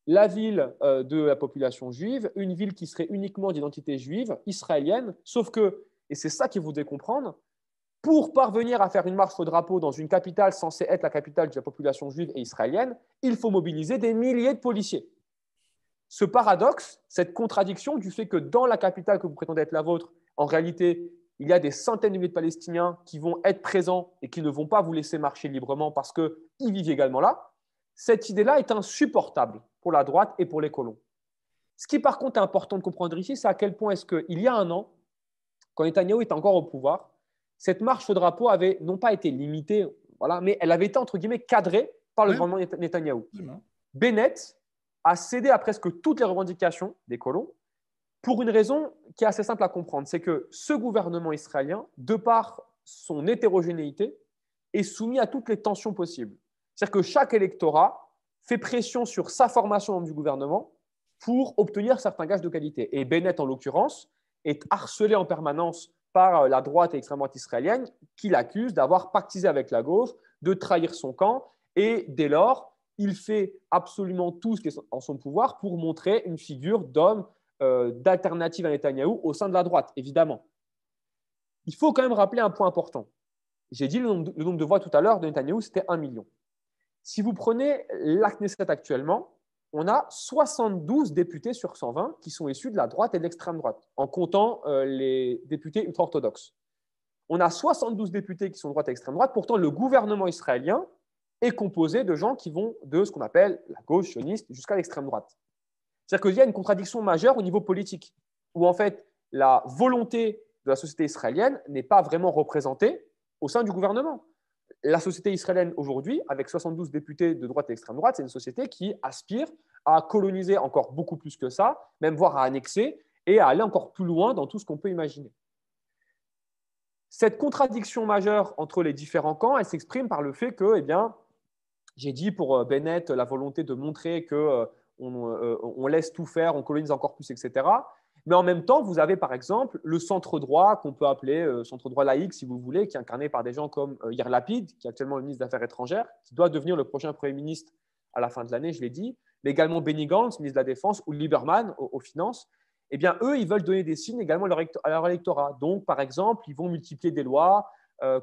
la ville de la population juive, une ville qui serait uniquement d'identité juive, israélienne, sauf que, et c'est ça qu'il faudrait comprendre, pour parvenir à faire une marche au drapeau dans une capitale censée être la capitale de la population juive et israélienne, il faut mobiliser des milliers de policiers. Ce paradoxe, cette contradiction du fait que dans la capitale que vous prétendez être la vôtre, en réalité, il y a des centaines de milliers de Palestiniens qui vont être présents et qui ne vont pas vous laisser marcher librement parce qu'ils vivent également là, cette idée-là est insupportable pour la droite et pour les colons. Ce qui, par contre, est important de comprendre ici, c'est à quel point est-ce qu'il y a un an, quand Netanyahou était encore au pouvoir, cette marche au drapeau avait non pas été limitée, mais elle avait été, entre guillemets, cadrée par le gouvernement Netanyahou. Bennett a cédé à presque toutes les revendications des colons pour une raison qui est assez simple à comprendre. C'est que ce gouvernement israélien, de par son hétérogénéité, est soumis à toutes les tensions possibles. C'est-à-dire que chaque électorat fait pression sur sa formation au sein du gouvernement pour obtenir certains gages de qualité. Et Bennett, en l'occurrence, est harcelé en permanence par la droite et l'extrême droite israélienne qui l'accuse d'avoir pactisé avec la gauche, de trahir son camp. Et dès lors, il fait absolument tout ce qui est en son pouvoir pour montrer une figure d'homme d'alternative à Netanyahou au sein de la droite, évidemment. Il faut quand même rappeler un point important. J'ai dit le nombre de voix tout à l'heure de Netanyahou, c'était 1 million. Si vous prenez la Knesset actuellement, on a 72 députés sur 120 qui sont issus de la droite et de l'extrême droite, en comptant les députés ultra-orthodoxes. On a 72 députés qui sont de droite et extrême droite. Pourtant, le gouvernement israélien est composé de gens qui vont de ce qu'on appelle la gauche sioniste jusqu'à l'extrême droite. C'est-à-dire qu'il y a une contradiction majeure au niveau politique, où en fait, la volonté de la société israélienne n'est pas vraiment représentée au sein du gouvernement. La société israélienne aujourd'hui, avec 72 députés de droite et extrême droite, c'est une société qui aspire à coloniser encore beaucoup plus que ça, même voire à annexer et à aller encore plus loin dans tout ce qu'on peut imaginer. Cette contradiction majeure entre les différents camps, elle s'exprime par le fait que, eh bien, j'ai dit pour Bennett la volonté de montrer qu'on laisse tout faire, on colonise encore plus, etc. Mais en même temps, vous avez par exemple le centre droit, qu'on peut appeler centre droit laïque, si vous voulez, qui est incarné par des gens comme Yair Lapid, qui est actuellement le ministre des Affaires étrangères, qui doit devenir le prochain Premier ministre à la fin de l'année, je l'ai dit, mais également Benny Gantz, ministre de la Défense, ou Lieberman aux finances. Eh bien, eux, ils veulent donner des signes également à leur électorat. Donc, par exemple, ils vont multiplier des lois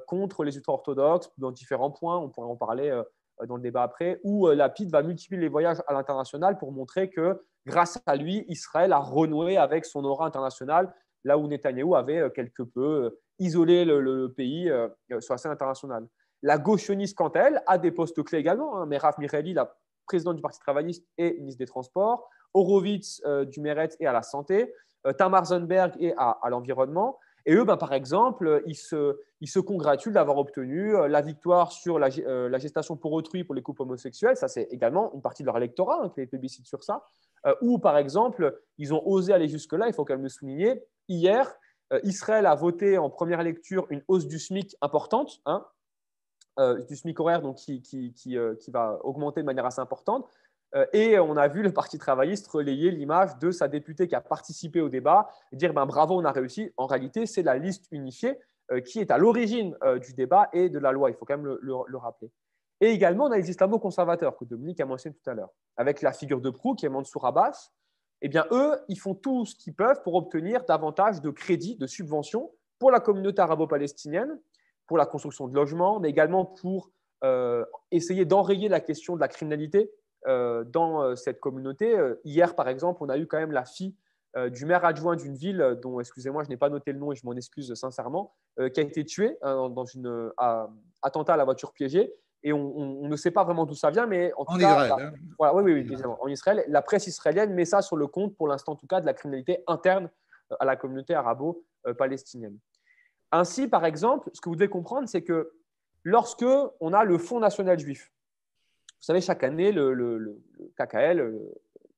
contre les ultra-orthodoxes dans différents points, on pourrait en parler dans le débat après, où Lapid va multiplier les voyages à l'international pour montrer que grâce à lui, Israël a renoué avec son aura internationale, là où Netanyahou avait quelque peu isolé le pays sur la scène internationale. La gauche sioniste, quant à elle, a des postes clés également. Hein. Merav Mireili, la présidente du Parti travailliste et ministre des Transports, Horowitz du Meretz et à la santé, Tamar Zandberg et à l'environnement. Et eux, par exemple, ils se congratulent d'avoir obtenu la victoire sur la gestation pour autrui pour les couples homosexuels. Ça, c'est également une partie de leur électorat qui les plébiscite sur ça. Ou, par exemple, ils ont osé aller jusque-là, il faut quand même le souligner. Hier, Israël a voté en première lecture une hausse du SMIC importante, hein, du SMIC horaire donc, qui va augmenter de manière assez importante. Et on a vu le Parti travailliste relayer l'image de sa députée qui a participé au débat et dire bravo, on a réussi. En réalité, c'est la liste unifiée qui est à l'origine du débat et de la loi. Il faut quand même le rappeler. Et également, on a les islamo-conservateurs que Dominique a mentionné tout à l'heure, avec la figure de proue qui est Mansour Abbas. Eh bien, eux, ils font tout ce qu'ils peuvent pour obtenir davantage de crédits, de subventions pour la communauté arabo-palestinienne, pour la construction de logements, mais également pour essayer d'enrayer la question de la criminalité dans cette communauté. Hier, par exemple, on a eu quand même la fille du maire adjoint d'une ville dont, excusez-moi, je n'ai pas noté le nom et je m'en excuse sincèrement, qui a été tuée dans un attentat à la voiture piégée. Et on ne sait pas vraiment d'où ça vient, mais en tout cas, Israël, voilà, oui, évidemment, en Israël, la presse israélienne met ça sur le compte, pour l'instant en tout cas, de la criminalité interne à la communauté arabo-palestinienne. Ainsi, par exemple, ce que vous devez comprendre, c'est que lorsque on a le Fonds national juif, vous savez, chaque année, le KKL, le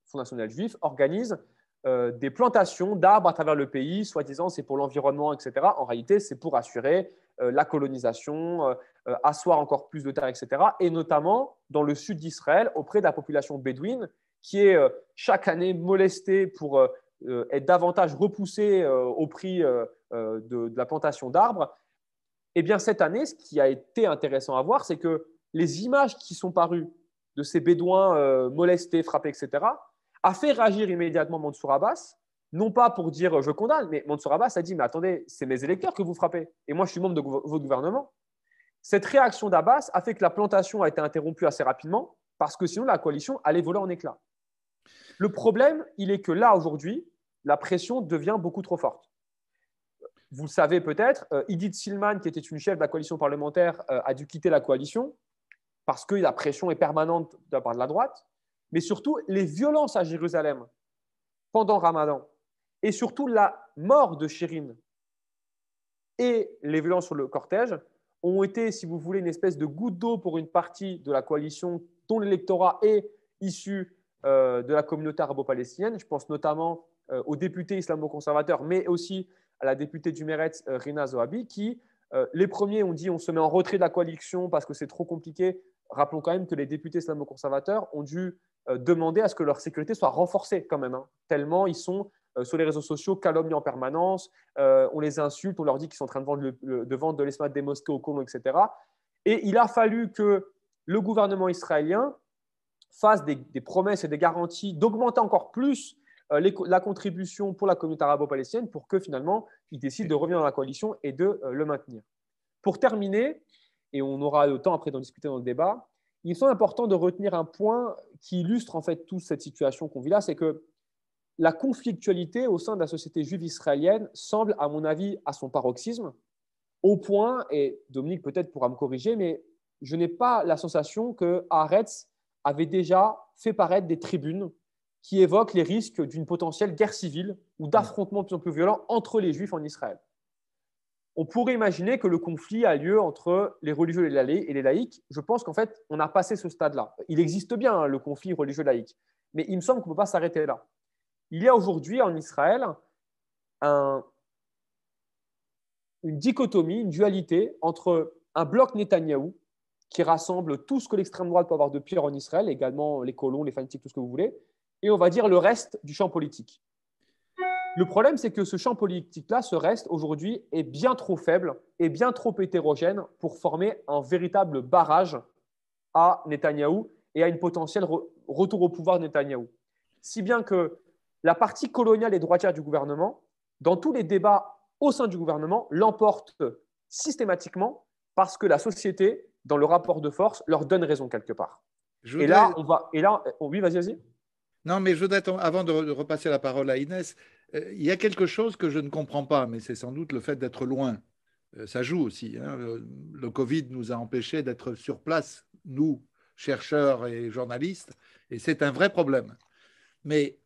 Fonds national juif, organise des plantations d'arbres à travers le pays, soi-disant c'est pour l'environnement, etc. En réalité, c'est pour assurer la colonisation, asseoir encore plus de terres, etc. Et notamment dans le sud d'Israël, auprès de la population bédouine, qui est chaque année molestée pour être davantage repoussée au prix de la plantation d'arbres. Eh bien, cette année, ce qui a été intéressant à voir, c'est que les images qui sont parues de ces bédouins molestés, frappés, etc., a fait réagir immédiatement Mansour Abbas, non pas pour dire je condamne, mais Mansour Abbas a dit mais attendez, c'est mes électeurs que vous frappez, et moi je suis membre de votre gouvernement. Cette réaction d'Abbas a fait que la plantation a été interrompue assez rapidement, parce que sinon la coalition allait voler en éclats. Le problème, il est que là, aujourd'hui, la pression devient beaucoup trop forte. Vous le savez peut-être, Idit Silman, qui était une chef de la coalition parlementaire, a dû quitter la coalition parce que la pression est permanente de la part de la droite, mais surtout les violences à Jérusalem pendant Ramadan et surtout la mort de Shirin et les violences sur le cortège ont été, si vous voulez, une espèce de goutte d'eau pour une partie de la coalition dont l'électorat est issu de la communauté arabo-palestinienne. Je pense notamment aux députés islamo-conservateurs, mais aussi à la députée du Meretz, Rina Zohabi, qui, les premiers ont dit on se met en retrait de la coalition parce que c'est trop compliqué. Rappelons quand même que les députés islamo-conservateurs ont dû demander à ce que leur sécurité soit renforcée quand même, hein, tellement ils sont sur les réseaux sociaux calomniés en permanence, on les insulte, on leur dit qu'ils sont en train de vendre de l'espace des mosquées aux colons, etc. Et il a fallu que le gouvernement israélien fasse des promesses et des garanties d'augmenter encore plus la contribution pour la communauté arabo-palestinienne pour que finalement ils décident de revenir dans la coalition et de le maintenir. Pour terminer, et on aura le temps après d'en discuter dans le débat, il est important de retenir un point qui illustre en fait toute cette situation qu'on vit là, c'est que la conflictualité au sein de la société juive israélienne semble, à mon avis, à son paroxysme, au point, et Dominique peut-être pourra me corriger, mais je n'ai pas la sensation que Haaretz avait déjà fait paraître des tribunes qui évoque les risques d'une potentielle guerre civile ou d'affrontements de plus en plus violents entre les Juifs en Israël. On pourrait imaginer que le conflit a lieu entre les religieux et les laïcs. Je pense qu'en fait, on a passé ce stade-là. Il existe bien, hein, le conflit religieux-laïque, mais il me semble qu'on ne peut pas s'arrêter là. Il y a aujourd'hui en Israël une dichotomie, une dualité entre un bloc Netanyahou qui rassemble tout ce que l'extrême droite peut avoir de pire en Israël, également les colons, les fanatiques, tout ce que vous voulez, et on va dire le reste du champ politique. Le problème, c'est que ce champ politique-là, ce reste, aujourd'hui, est bien trop faible et bien trop hétérogène pour former un véritable barrage à Netanyahou et à une potentielle retour au pouvoir de Netanyahou. Si bien que la partie coloniale et droitière du gouvernement, dans tous les débats au sein du gouvernement, l'emporte systématiquement parce que la société, dans le rapport de force, leur donne raison quelque part. Oui, vas-y. Non, mais je voudrais, avant de repasser la parole à Inès, il y a quelque chose que je ne comprends pas, mais c'est sans doute le fait d'être loin. Ça joue aussi. Hein. Le Covid nous a empêchés d'être sur place, nous, chercheurs et journalistes, et c'est un vrai problème. Mais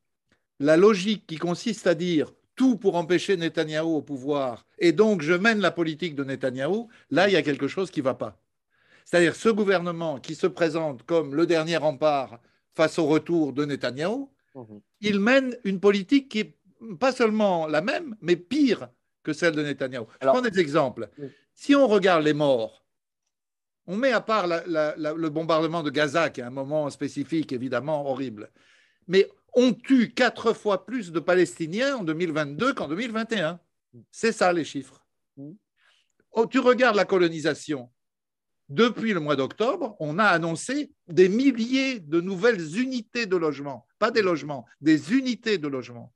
la logique qui consiste à dire tout pour empêcher Netanyahou au pouvoir, et donc je mène la politique de Netanyahou, là, il y a quelque chose qui ne va pas. C'est-à-dire ce gouvernement qui se présente comme le dernier rempart face au retour de Netanyahou, il mène une politique qui est pas seulement la même, mais pire que celle de Netanyahou. Je prends des exemples. Si on regarde les morts, on met à part le bombardement de Gaza, qui est un moment spécifique, évidemment, horrible, mais on tue 4 fois plus de Palestiniens en 2022 qu'en 2021. C'est ça, les chiffres. Tu regardes la colonisation. Depuis le mois d'octobre, on a annoncé des milliers de nouvelles unités de logement, pas des logements, des unités de logement,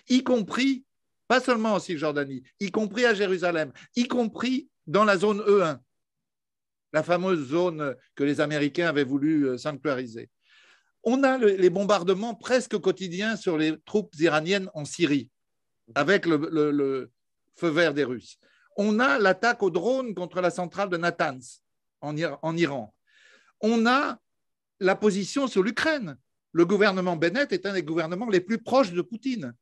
y compris, pas seulement en Cisjordanie, y compris à Jérusalem, y compris dans la zone E1, la fameuse zone que les Américains avaient voulu sanctuariser. On a les bombardements presque quotidiens sur les troupes iraniennes en Syrie, avec le feu vert des Russes. On a l'attaque au drone contre la centrale de Natanz, en Iran. On a la position sur l'Ukraine. Le gouvernement Bennett est un des gouvernements les plus proches de Poutine.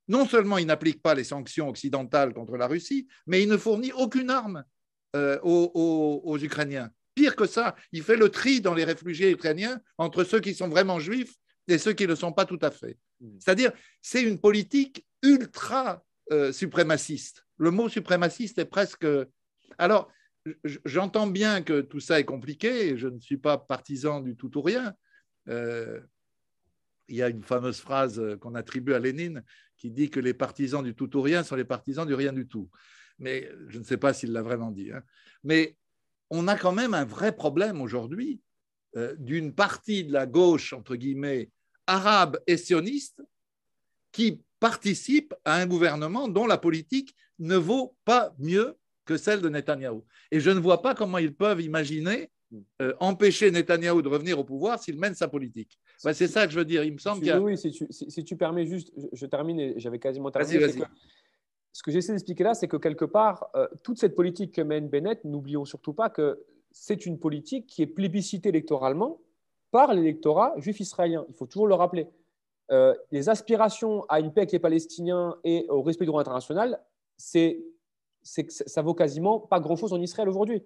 Non seulement il n'applique pas les sanctions occidentales contre la Russie, mais il ne fournit aucune arme aux Ukrainiens. Pire que ça, il fait le tri dans les réfugiés ukrainiens entre ceux qui sont vraiment juifs et ceux qui ne le sont pas tout à fait. C'est-à-dire, c'est une politique ultra suprémaciste. Le mot suprémaciste est presque… Alors, j'entends bien que tout ça est compliqué, et je ne suis pas partisan du tout ou rien. Il y a une fameuse phrase qu'on attribue à Lénine qui dit que les partisans du tout ou rien sont les partisans du rien du tout. Mais je ne sais pas s'il l'a vraiment dit. Hein. Mais on a quand même un vrai problème aujourd'hui d'une partie de la gauche, entre guillemets, arabe et sioniste, qui participe à un gouvernement dont la politique ne vaut pas mieux que celle de Netanyahou. Et je ne vois pas comment ils peuvent imaginer empêcher Netanyahou de revenir au pouvoir s'il mène sa politique. Ben, c'est ça que je veux dire. Il me semble qu'il y a… Oui, si tu permets juste, je termine et j'avais quasiment terminé. Vas-y. Ce que j'essaie d'expliquer là, c'est que quelque part, toute cette politique que mène Bennett, n'oublions surtout pas que c'est une politique qui est plébiscitée électoralement par l'électorat juif israélien. Il faut toujours le rappeler. Les aspirations à une paix avec les Palestiniens et au respect du droit international, ça vaut quasiment pas grand-chose en Israël aujourd'hui.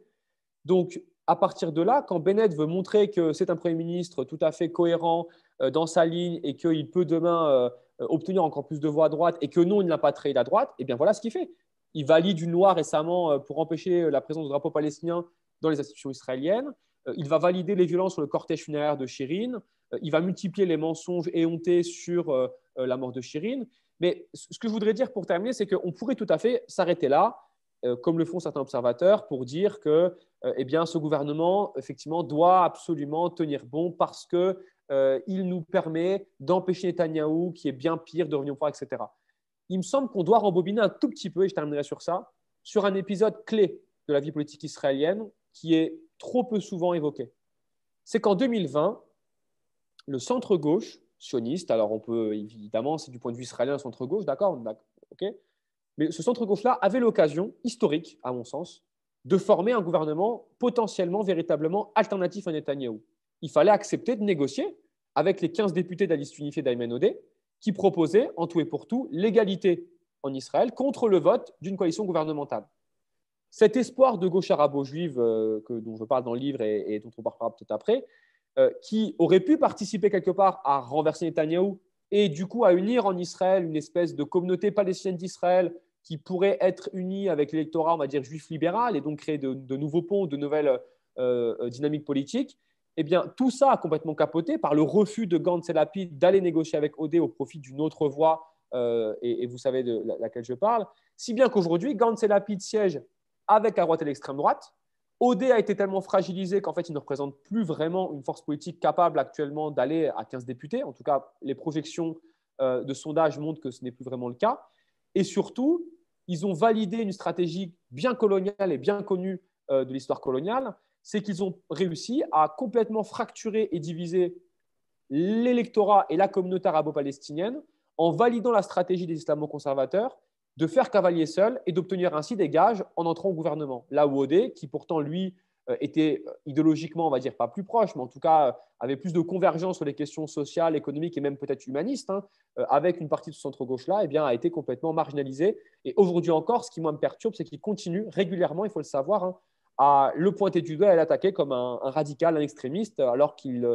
Donc, à partir de là, quand Bennett veut montrer que c'est un Premier ministre tout à fait cohérent dans sa ligne et qu'il peut demain obtenir encore plus de voix à droite et que non, il n'a pas trahi la droite, et bien voilà ce qu'il fait. Il valide une loi récemment pour empêcher la présence de drapeaux palestiniens dans les institutions israéliennes. Il va valider les violences sur le cortège funéraire de Shirin. Il va multiplier les mensonges éhontés sur la mort de Shirin. Mais ce que je voudrais dire pour terminer, c'est qu'on pourrait tout à fait s'arrêter là, comme le font certains observateurs, pour dire que eh bien, ce gouvernement, effectivement, doit absolument tenir bon parce qu'il nous permet d'empêcher Netanyahou, qui est bien pire, de revenir au pouvoir, etc. Il me semble qu'on doit rembobiner un tout petit peu, et je terminerai sur ça, sur un épisode clé de la vie politique israélienne qui est trop peu souvent évoqué. C'est qu'en 2020, le centre-gauche sioniste, alors on peut évidemment, c'est du point de vue israélien, centre-gauche, d'accord, ok, mais ce centre-gauche-là avait l'occasion, historique à mon sens, de former un gouvernement potentiellement, véritablement alternatif à Netanyahou. Il fallait accepter de négocier avec les 15 députés de la liste unifiée d'Ayman Odeh, qui proposaient en tout et pour tout l'égalité en Israël contre le vote d'une coalition gouvernementale. Cet espoir de gauche arabo-juive dont je parle dans le livre et dont on parlera peut-être après, qui aurait pu participer quelque part à renverser Netanyahou et du coup à unir en Israël une espèce de communauté palestinienne d'Israël qui pourrait être unie avec l'électorat, on va dire, juif libéral et donc créer de nouveaux ponts, de nouvelles dynamiques politiques, eh bien, tout ça a complètement capoté par le refus de Gantz et Lapid d'aller négocier avec Odeh au profit d'une autre voie, et vous savez de laquelle je parle, si bien qu'aujourd'hui, Gantz et Lapid siègent avec la droite et l'extrême droite. Odeh a été tellement fragilisé qu'en fait, il ne représente plus vraiment une force politique capable actuellement d'aller à 15 députés. En tout cas, les projections de sondage montrent que ce n'est plus vraiment le cas. Et surtout, ils ont validé une stratégie bien coloniale et bien connue de l'histoire coloniale, c'est qu'ils ont réussi à complètement fracturer et diviser l'électorat et la communauté arabo-palestinienne en validant la stratégie des islamo-conservateurs de faire cavalier seul et d'obtenir ainsi des gages en entrant au gouvernement. Là où Odeh, qui pourtant, lui, était idéologiquement, on va dire, pas plus proche, mais en tout cas avait plus de convergence sur les questions sociales, économiques et même peut-être humanistes, avec une partie de ce centre-gauche-là, eh bien, a été complètement marginalisé. Et aujourd'hui encore, ce qui, moi, me perturbe, c'est qu'il continue régulièrement, il faut le savoir, à le pointer du doigt et à l'attaquer comme un radical, un extrémiste, alors qu'il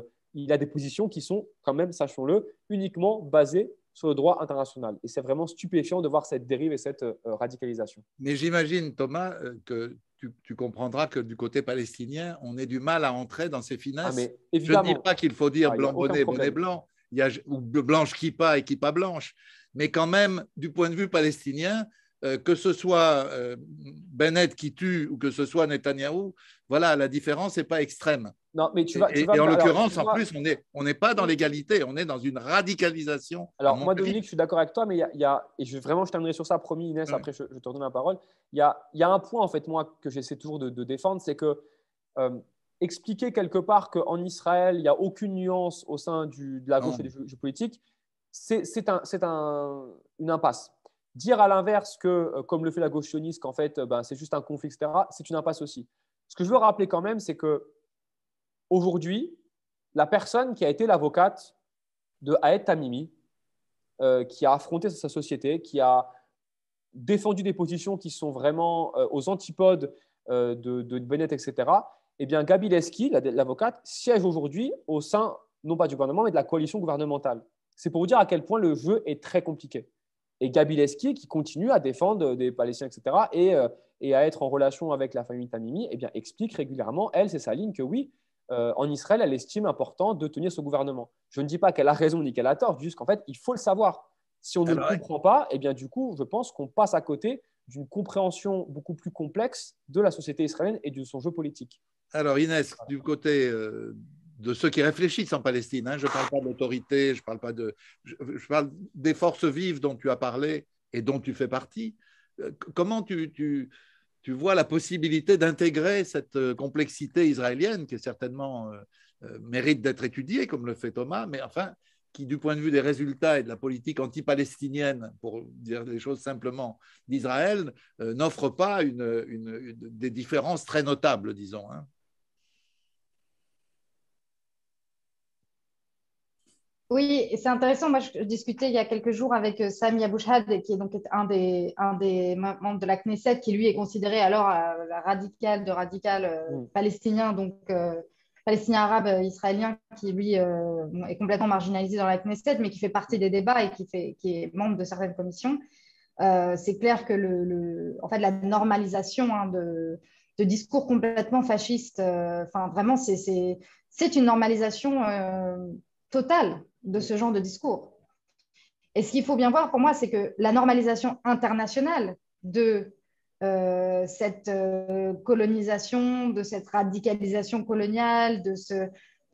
a des positions qui sont, quand même, sachons-le, uniquement basées sur le droit international. Et c'est vraiment stupéfiant de voir cette dérive et cette radicalisation. Mais j'imagine, Thomas, que tu comprendras que du côté palestinien, on ait du mal à entrer dans ces finesses. Mais évidemment, je ne dis pas qu'il faut dire blanc bonnet, bonnet blanc, ou blanche kippa et kippa blanche, mais quand même, du point de vue palestinien, que ce soit Bennett qui tue ou que ce soit Netanyahou, voilà, la différence n'est pas extrême. Non, mais et en l'occurrence, en plus, on n'est pas dans l'égalité, on est dans une radicalisation. Alors, moi, Dominique, je suis d'accord avec toi, mais et je terminerai sur ça, promis, Inès, après je te redonne la parole. Il y a un point, en fait, moi, que j'essaie toujours de défendre, c'est que expliquer quelque part qu'en Israël, il n'y a aucune nuance au sein de la gauche et du jeu politique, c'est une impasse. Dire à l'inverse que, comme le fait la gauche sioniste, qu'en fait, c'est juste un conflit, etc., c'est une impasse aussi. Ce que je veux rappeler quand même, c'est qu'aujourd'hui, la personne qui a été l'avocate de Ahed Tamimi, qui a affronté sa société, qui a défendu des positions qui sont vraiment aux antipodes de Bennett, etc., eh bien, Gabi Leski, l'avocate, siège aujourd'hui au sein, non pas du gouvernement, mais de la coalition gouvernementale. C'est pour vous dire à quel point le jeu est très compliqué. Et Gabi Leski, qui continue à défendre des Palestiniens, etc., et à être en relation avec la famille Tamimi, eh bien, explique régulièrement, elle, c'est sa ligne, que oui, en Israël, elle estime important de tenir ce gouvernement. Je ne dis pas qu'elle a raison ni qu'elle a tort, juste qu'en fait, il faut le savoir. Si on ne le comprend pas, eh bien, du coup, je pense qu'on passe à côté d'une compréhension beaucoup plus complexe de la société israélienne et de son jeu politique. Alors, Inès, du côté de ceux qui réfléchissent en Palestine, je ne parle pas d'autorité, je parle des forces vives dont tu as parlé et dont tu fais partie. Comment tu vois la possibilité d'intégrer cette complexité israélienne qui certainement mérite d'être étudiée, comme le fait Thomas, mais enfin, qui, du point de vue des résultats et de la politique anti-palestinienne, pour dire les choses simplement, d'Israël, n'offre pas des différences très notables, disons. Oui, c'est intéressant. Moi, je discutais il y a quelques jours avec Sami Abouchad, qui est donc un des membres de la Knesset, qui lui est considéré alors radical palestinien, donc palestinien arabe israélien, qui lui est complètement marginalisé dans la Knesset, mais qui fait partie des débats et qui est membre de certaines commissions. C'est clair que en fait, la normalisation de discours complètement fascistes, vraiment, c'est une normalisation totale de ce genre de discours. Et ce qu'il faut bien voir pour moi, c'est que la normalisation internationale de cette colonisation, de cette radicalisation coloniale, de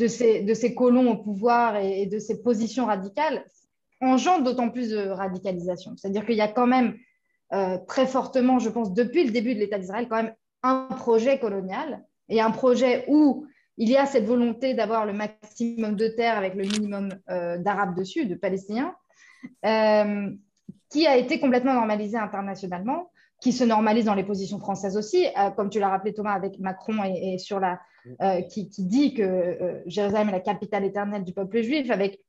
ces colons au pouvoir et de ces positions radicales engendre d'autant plus de radicalisation. C'est-à-dire qu'il y a quand même très fortement, je pense, depuis le début de l'État d'Israël, quand même un projet colonial et un projet où il y a cette volonté d'avoir le maximum de terres avec le minimum d'Arabes dessus, de Palestiniens, qui a été complètement normalisé internationalement qui se normalise dans les positions françaises aussi, comme tu l'as rappelé Thomas avec Macron et sur qui dit que Jérusalem est la capitale éternelle du peuple juif, avec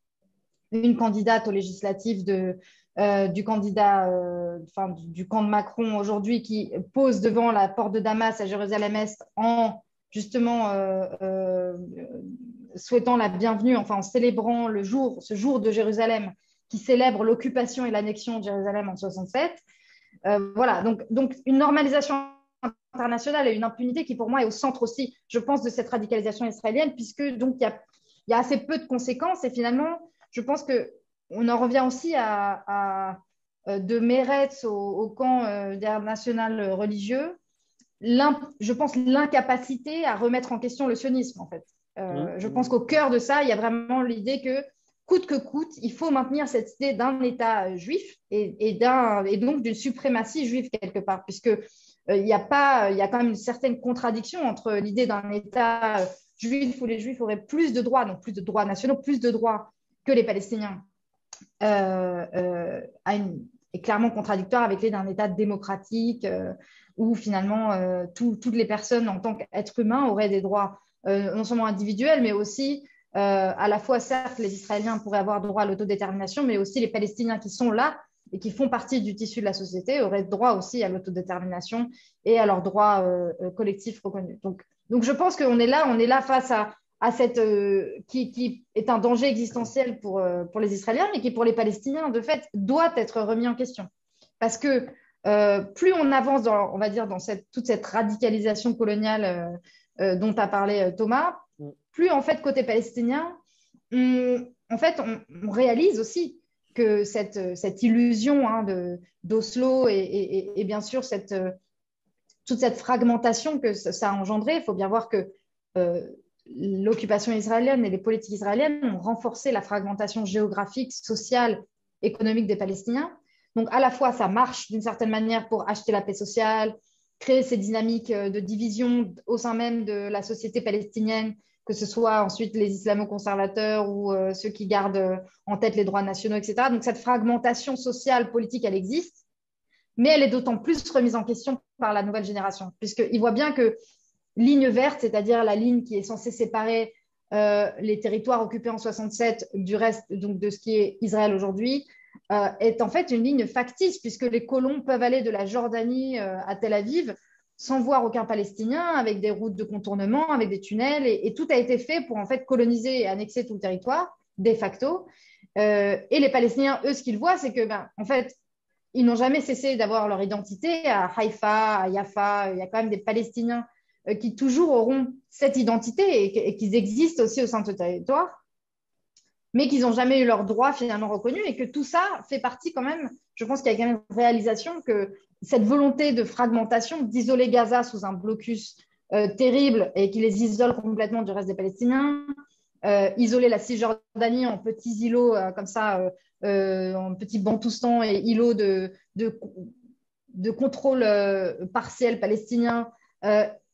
une candidate aux législatives du candidat, du camp de Macron aujourd'hui qui pose devant la porte de Damas à Jérusalem-Est en justement souhaitant la bienvenue, enfin en célébrant ce jour de Jérusalem qui célèbre l'occupation et l'annexion de Jérusalem en 67. Voilà, donc une normalisation internationale et une impunité qui pour moi est au centre aussi, je pense, de cette radicalisation israélienne, puisque donc il y a assez peu de conséquences et finalement, je pense qu'on en revient aussi de Meretz au camp national religieux, je pense l'incapacité à remettre en question le sionisme en fait. Je pense qu'au cœur de ça, il y a vraiment l'idée que coûte que coûte, il faut maintenir cette idée d'un État juif et donc d'une suprématie juive quelque part, puisque il y a quand même une certaine contradiction entre l'idée d'un État juif où les Juifs auraient plus de droits, donc plus de droits nationaux, plus de droits que les Palestiniens, est clairement contradictoire avec l'idée d'un État démocratique où finalement toutes les personnes en tant qu'êtres humains auraient des droits non seulement individuels, mais aussi à la fois, certes, les Israéliens pourraient avoir droit à l'autodétermination, mais aussi les Palestiniens qui sont là et qui font partie du tissu de la société auraient droit aussi à l'autodétermination et à leurs droits collectifs reconnus. Donc, je pense qu'on est là face à cette qui est un danger existentiel pour les Israéliens, mais qui pour les Palestiniens, de fait, doit être remis en question. Parce que plus on avance on va dire, dans toute cette radicalisation coloniale dont a parlé Thomas, plus en fait côté palestinien, on réalise aussi que cette illusion d'Oslo et bien sûr toute cette fragmentation que ça a engendré, il faut bien voir que l'occupation israélienne et les politiques israéliennes ont renforcé la fragmentation géographique, sociale, économique des Palestiniens. Donc à la fois ça marche d'une certaine manière pour acheter la paix sociale, créer ces dynamiques de division au sein même de la société palestinienne, que ce soit ensuite les islamo-conservateurs ou ceux qui gardent en tête les droits nationaux, etc. Donc cette fragmentation sociale, politique, elle existe, mais elle est d'autant plus remise en question par la nouvelle génération, puisqu'ils voient bien que ligne verte, c'est-à-dire la ligne qui est censée séparer les territoires occupés en 67 du reste donc, de ce qui est Israël aujourd'hui, est en fait une ligne factice, puisque les colons peuvent aller de la Jordanie à Tel Aviv sans voir aucun Palestinien, avec des routes de contournement, avec des tunnels, et tout a été fait pour en fait coloniser et annexer tout le territoire, de facto. Et les Palestiniens, eux, ce qu'ils voient, c'est que, en fait, ils n'ont jamais cessé d'avoir leur identité. À Haïfa, à Yafa, il y a quand même des Palestiniens qui toujours auront cette identité et qu'ils existent aussi au sein de ce territoire, mais qu'ils n'ont jamais eu leurs droits finalement reconnus et que tout ça fait partie quand même, je pense qu'il y a quand même une réalisation que cette volonté de fragmentation, d'isoler Gaza sous un blocus terrible et qui les isole complètement du reste des Palestiniens, isoler la Cisjordanie en petits îlots comme ça, en petits bantoustans et îlots de contrôle partiel palestinien,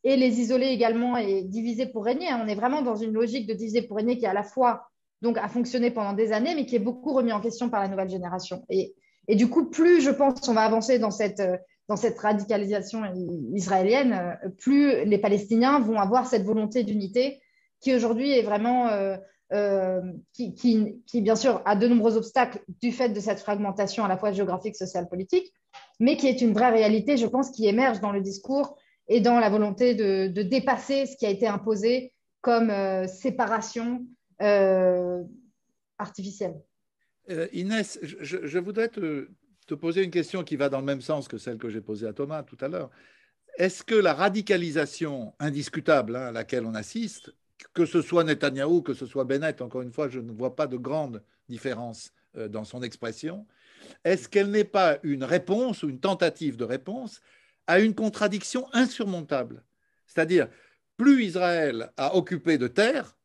et les isoler également et diviser pour régner. On est vraiment dans une logique de diviser pour régner qui à la fois donc, a fonctionné pendant des années, mais qui est beaucoup remis en question par la nouvelle génération. Et du coup, plus je pense on va avancer dans cette radicalisation israélienne, plus les Palestiniens vont avoir cette volonté d'unité qui aujourd'hui est vraiment, qui bien sûr a de nombreux obstacles du fait de cette fragmentation à la fois géographique, sociale, politique, mais qui est une vraie réalité, je pense, qui émerge dans le discours et dans la volonté de dépasser ce qui a été imposé comme séparation artificielle. Inès, je voudrais te poser une question qui va dans le même sens que celle que j'ai posée à Thomas tout à l'heure. Est-ce que la radicalisation indiscutable à laquelle on assiste, que ce soit Netanyahou, que ce soit Bennett, encore une fois, je ne vois pas de grande différence dans son expression, est-ce qu'elle n'est pas une réponse ou une tentative de réponse à une contradiction insurmontable? C'est-à-dire, plus Israël a occupé de terres,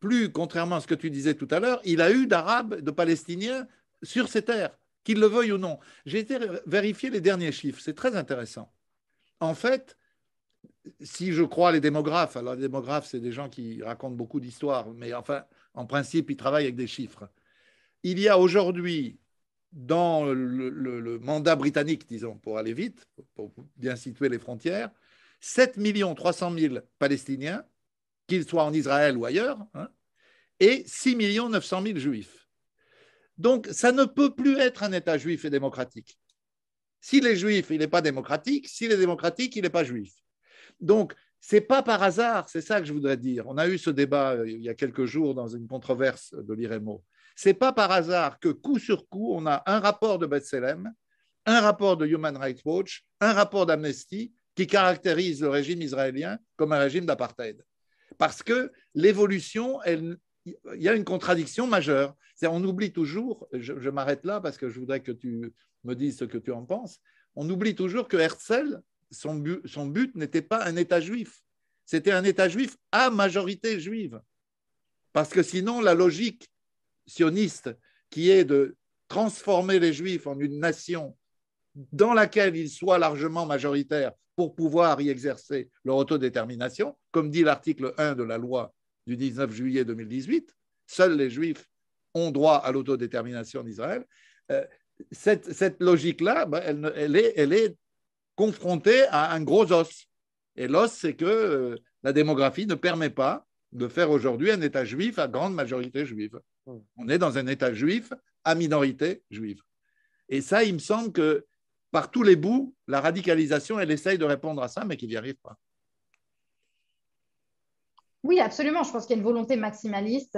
plus, contrairement à ce que tu disais tout à l'heure, il a eu d'Arabes, de Palestiniens sur ces terres, qu'ils le veuillent ou non. J'ai été vérifier les derniers chiffres, c'est très intéressant. En fait, si je crois les démographes, alors les démographes, c'est des gens qui racontent beaucoup d'histoires, mais enfin, en principe, ils travaillent avec des chiffres. Il y a aujourd'hui dans le mandat britannique, disons, pour aller vite, pour bien situer les frontières, 7 300 000 Palestiniens, qu'ils soient en Israël ou ailleurs, hein, et 6 900 000 Juifs. Donc, ça ne peut plus être un État juif et démocratique. S'il est juif, il n'est pas démocratique. S'il est démocratique, il n'est pas juif. Donc, ce n'est pas par hasard, c'est ça que je voudrais dire. On a eu ce débat il y a quelques jours dans une controverse de l'IREMO. Ce n'est pas par hasard que coup sur coup, on a un rapport de B'Tselem, un rapport de Human Rights Watch, un rapport d'Amnesty qui caractérise le régime israélien comme un régime d'apartheid. Parce que l'évolution, il y a une contradiction majeure. On oublie toujours, je m'arrête là parce que je voudrais que tu me dises ce que tu en penses, on oublie toujours que Herzl, son but n'était pas un État juif, c'était un État juif à majorité juive. Parce que sinon, la logique sioniste qui est de transformer les Juifs en une nation dans laquelle ils soient largement majoritaires pour pouvoir y exercer leur autodétermination, comme dit l'article 1 de la loi du 19 juillet 2018, seuls les Juifs ont droit à l'autodétermination d'Israël. Cette logique-là, elle est confrontée à un gros os. Et l'os, c'est que la démographie ne permet pas de faire aujourd'hui un État juif à grande majorité juive. On est dans un État juif à minorité juive. Et ça, il me semble que par tous les bouts, la radicalisation, elle essaye de répondre à ça, mais qu'il n'y arrive pas. Oui, absolument. Je pense qu'il y a une volonté maximaliste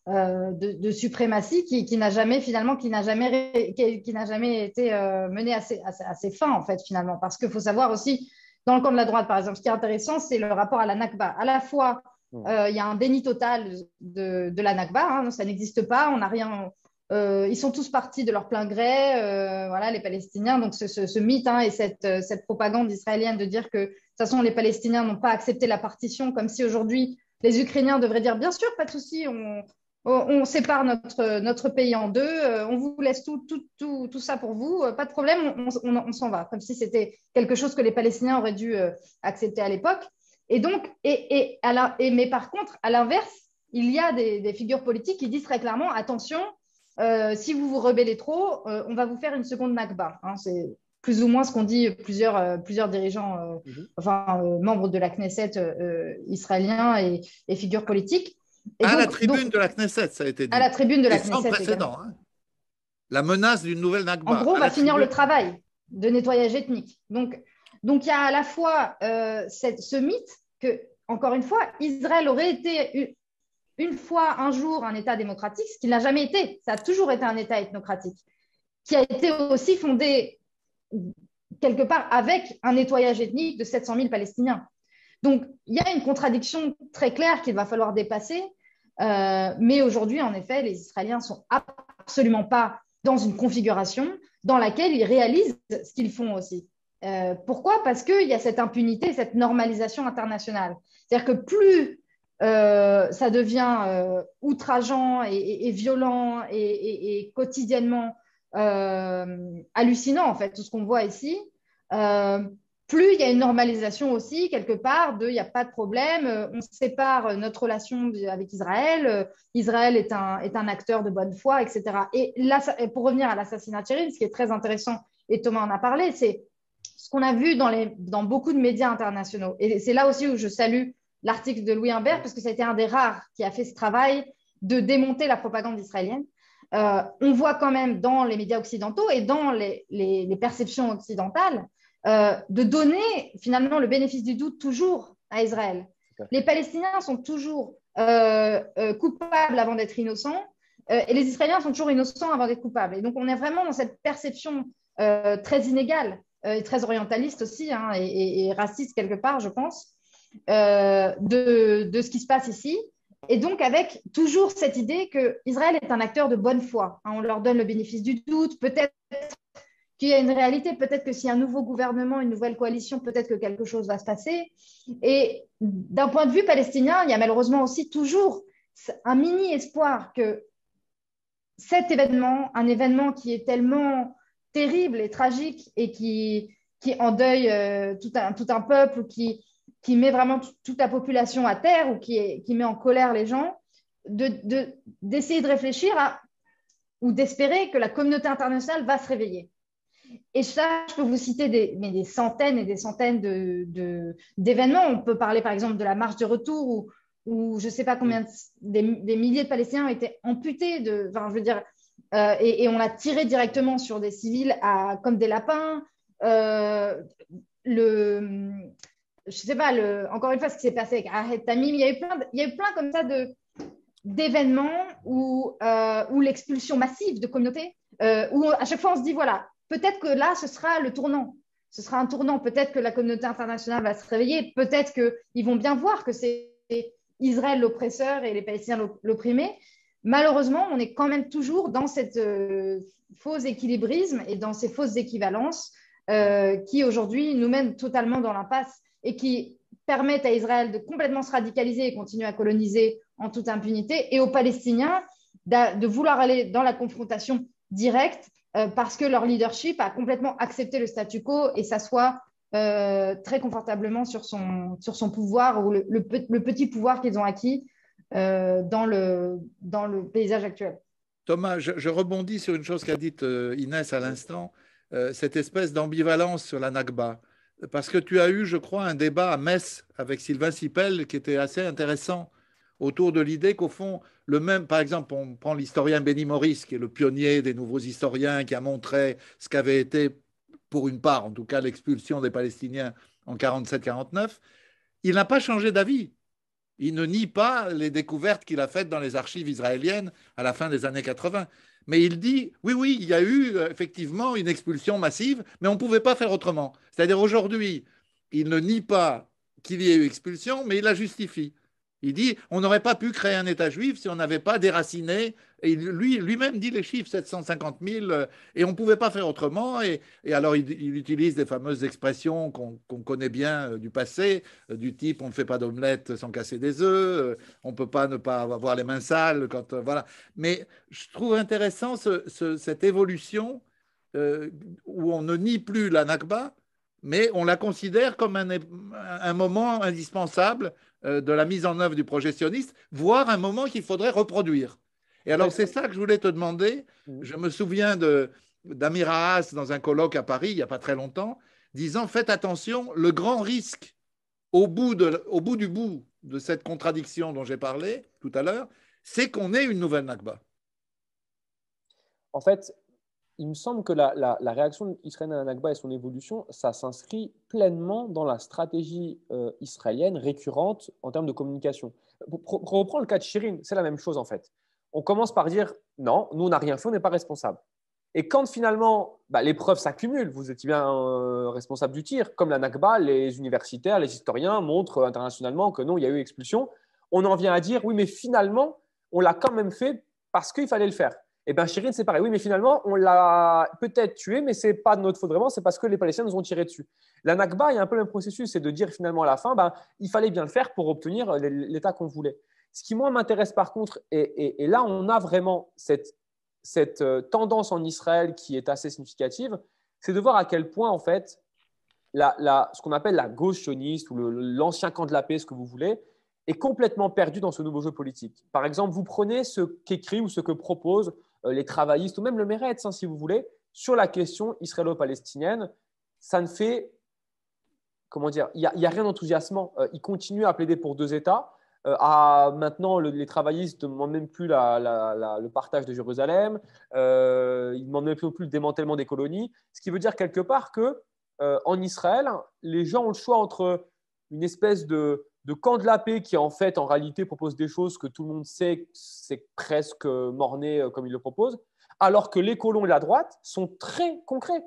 de suprématie qui n'a jamais été menée à ses fins, en fait, finalement. Parce qu'il faut savoir aussi, dans le camp de la droite, par exemple, ce qui est intéressant, c'est le rapport à la Nakba. À la fois, il y a un déni total de la Nakba, hein, ça n'existe pas, on n'a rien. Ils sont tous partis de leur plein gré, voilà, les Palestiniens. Donc, ce mythe hein, et cette propagande israélienne de dire que, de toute façon, les Palestiniens n'ont pas accepté la partition, comme si aujourd'hui, les Ukrainiens devraient dire bien sûr, pas de souci, on sépare notre pays en deux, on vous laisse tout ça pour vous, pas de problème, on s'en va, comme si c'était quelque chose que les Palestiniens auraient dû accepter à l'époque. Et donc, mais par contre, à l'inverse, il y a des figures politiques qui disent très clairement attention, si vous vous rebellez trop, on va vous faire une seconde Nakba. Hein, c'est plus ou moins ce qu'ont dit plusieurs dirigeants, membres de la Knesset israélien et figures politiques. Et la tribune de la Knesset, ça a été dit. À la tribune de la Knesset. Sans précédent. Hein. La menace d'une nouvelle Nakba. En gros, on va finir le travail de nettoyage ethnique. Donc il y a à la fois ce mythe que, encore une fois, Israël aurait été une fois, un jour, un État démocratique, ce qu'il n'a jamais été. Ça a toujours été un État ethnocratique, qui a été aussi fondé quelque part avec un nettoyage ethnique de 700 000 Palestiniens. Donc, il y a une contradiction très claire qu'il va falloir dépasser. Mais aujourd'hui, en effet, les Israéliens ne sont absolument pas dans une configuration dans laquelle ils réalisent ce qu'ils font aussi. Pourquoi ? Parce qu'il y a cette impunité, cette normalisation internationale. C'est-à-dire que plus ça devient outrageant et violent et quotidiennement hallucinant, en fait, tout ce qu'on voit ici, plus il y a une normalisation aussi, quelque part, il n'y a pas de problème, on sépare notre relation avec Israël, Israël est un acteur de bonne foi, etc. Et là, pour revenir à l'assassinat de Sherine, ce qui est très intéressant, et Thomas en a parlé, c'est ce qu'on a vu dans beaucoup de médias internationaux. Et c'est là aussi où je salue l'article de Louis Humbert, parce que ça a été un des rares qui a fait ce travail de démonter la propagande israélienne. On voit quand même dans les médias occidentaux et dans les perceptions occidentales de donner finalement le bénéfice du doute toujours à Israël. Les Palestiniens sont toujours coupables avant d'être innocents et les Israéliens sont toujours innocents avant d'être coupables. Et donc on est vraiment dans cette perception très inégale et très orientaliste aussi hein, et raciste quelque part, je pense, de ce qui se passe ici. Et donc, avec toujours cette idée qu'Israël est un acteur de bonne foi. Hein, on leur donne le bénéfice du doute. Peut-être qu'il y a une réalité. Peut-être que s'il y a un nouveau gouvernement, une nouvelle coalition, peut-être que quelque chose va se passer. Et d'un point de vue palestinien, il y a malheureusement aussi toujours un mini-espoir que cet événement, un événement qui est tellement terrible et tragique et qui endeuille tout un peuple, qui met vraiment toute la population à terre ou qui met en colère les gens, d'essayer de réfléchir à ou d'espérer que la communauté internationale va se réveiller. Et ça, je peux vous citer des centaines et des centaines d'événements. On peut parler par exemple de la marche de retour où je ne sais pas combien, des milliers de Palestiniens ont été amputés, enfin, je veux dire, et on a tiré directement sur des civils comme des lapins. Je sais pas, encore une fois, ce qui s'est passé avec Ahed Tamim, il y a eu plein comme ça d'événements où l'expulsion massive de communautés, où à chaque fois on se dit, voilà, peut-être que là, ce sera le tournant. Ce sera un tournant. Peut-être que la communauté internationale va se réveiller. Peut-être qu'ils vont bien voir que c'est Israël l'oppresseur et les Palestiniens l'opprimé. Malheureusement, on est quand même toujours dans cette faux équilibrisme et dans ces fausses équivalences qui aujourd'hui nous mènent totalement dans l'impasse et qui permettent à Israël de complètement se radicaliser et continuer à coloniser en toute impunité, et aux Palestiniens de vouloir aller dans la confrontation directe parce que leur leadership a complètement accepté le statu quo et s'assoit très confortablement sur son pouvoir ou le petit pouvoir qu'ils ont acquis dans le paysage actuel. Thomas, je rebondis sur une chose qu'a dite Inès à l'instant, cette espèce d'ambivalence sur la Nakba. Parce que tu as eu, je crois, un débat à Metz avec Sylvain Sipel qui était assez intéressant autour de l'idée qu'au fond, par exemple, on prend l'historien Benny Morris, qui est le pionnier des nouveaux historiens, qui a montré ce qu'avait été, pour une part, en tout cas, l'expulsion des Palestiniens en 47-49. Il n'a pas changé d'avis. Il ne nie pas les découvertes qu'il a faites dans les archives israéliennes à la fin des années 80. Mais il dit, oui, il y a eu effectivement une expulsion massive, mais on ne pouvait pas faire autrement. C'est-à-dire aujourd'hui, il ne nie pas qu'il y ait eu expulsion, mais il la justifie. Il dit, on n'aurait pas pu créer un État juif si on n'avait pas déraciné. Et lui-même dit les chiffres, 750 000, et on ne pouvait pas faire autrement. Et alors, il utilise des fameuses expressions qu'on connaît bien du passé, du type, on ne fait pas d'omelette sans casser des œufs, on ne peut pas ne pas avoir les mains sales. Voilà. Mais je trouve intéressant cette évolution où on ne nie plus la Nakba, mais on la considère comme un moment indispensable de la mise en œuvre du projet sioniste, voire un moment qu'il faudrait reproduire. Et alors, c'est ça que je voulais te demander. Je me souviens d'Amir Haas dans un colloque à Paris, il n'y a pas très longtemps, disant, faites attention, le grand risque au bout du bout de cette contradiction dont j'ai parlé tout à l'heure, c'est qu'on ait une nouvelle Nakba. En fait, il me semble que la réaction israélienne à la Nakba et son évolution, ça s'inscrit pleinement dans la stratégie israélienne récurrente en termes de communication. Pour reprendre le cas de Shirin, c'est la même chose en fait. On commence par dire non, nous on n'a rien fait, on n'est pas responsable. Et quand finalement les preuves s'accumulent, vous étiez bien responsable du tir, comme la Nakba, les universitaires, les historiens montrent internationalement que non, il y a eu expulsion, on en vient à dire oui, mais finalement, on l'a quand même fait parce qu'il fallait le faire. Et bien, Shirin, c'est pareil. Oui, mais finalement, on l'a peut-être tué, mais ce n'est pas de notre faute vraiment, c'est parce que les Palestiniens nous ont tiré dessus. La Nakba, il y a un peu le même processus, c'est de dire finalement à la fin, il fallait bien le faire pour obtenir l'État qu'on voulait. Ce qui, moi, m'intéresse par contre, et là, on a vraiment cette tendance en Israël qui est assez significative, c'est de voir à quel point, en fait, ce qu'on appelle la gauche sioniste ou l'ancien camp de la paix, ce que vous voulez, est complètement perdu dans ce nouveau jeu politique. Par exemple, vous prenez ce qu'écrit ou ce que proposent les travaillistes ou même le Meretz, si vous voulez, sur la question israélo-palestinienne. Ça ne fait, comment dire, il n'y a rien d'enthousiasmant. Ils continuent à plaider pour deux États. Maintenant, les travaillistes ne demandent même plus le partage de Jérusalem. Ils ne demandent même plus le démantèlement des colonies. Ce qui veut dire quelque part qu'en Israël, les gens ont le choix entre une espèce de camp de la paix qui, en fait, en réalité, propose des choses que tout le monde sait, c'est presque morné comme il le propose, alors que les colons et la droite sont très concrets.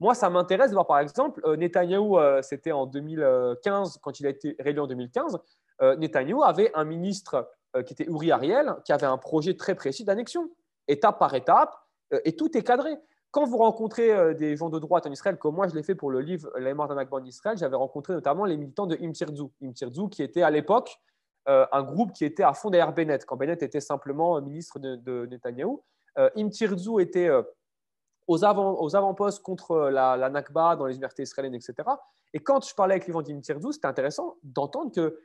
Moi, ça m'intéresse de voir, par exemple, Netanyahou, c'était en 2015, quand il a été réélu en 2015, Netanyahou avait un ministre qui était Uri Ariel, qui avait un projet très précis d'annexion, étape par étape, et tout est cadré. Quand vous rencontrez des gens de droite en Israël, comme moi je l'ai fait pour le livre La mémoire d'un Nakba en Israël, j'avais rencontré notamment les militants de Im Tirzu. Im Tirzu, qui était à l'époque un groupe qui était à fond derrière Bennett, quand Bennett était simplement ministre de Netanyahou. Im Tirzu était aux avant-postes contre la Nakba dans les universités israéliennes, etc. Et quand je parlais avec les gens d'Im Tirzu, c'était intéressant d'entendre que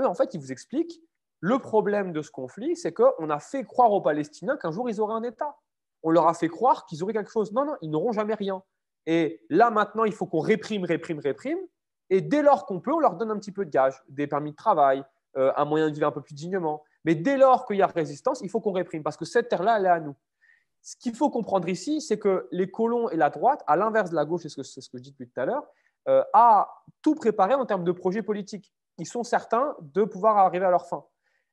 eux, en fait, ils vous expliquent le problème de ce conflit, c'est qu'on a fait croire aux Palestiniens qu'un jour ils auraient un État. on leur a fait croire qu'ils auraient quelque chose. Non, non, ils n'auront jamais rien. Et là, maintenant, il faut qu'on réprime. Et dès lors qu'on peut, on leur donne un petit peu de gage, des permis de travail, un moyen de vivre un peu plus dignement. Mais dès lors qu'il y a résistance, il faut qu'on réprime parce que cette terre-là, elle est à nous. Ce qu'il faut comprendre ici, c'est que les colons et la droite, à l'inverse de la gauche, c'est ce que je dis depuis tout à l'heure, a tout préparé en termes de projet politique. Ils sont certains de pouvoir arriver à leur fin.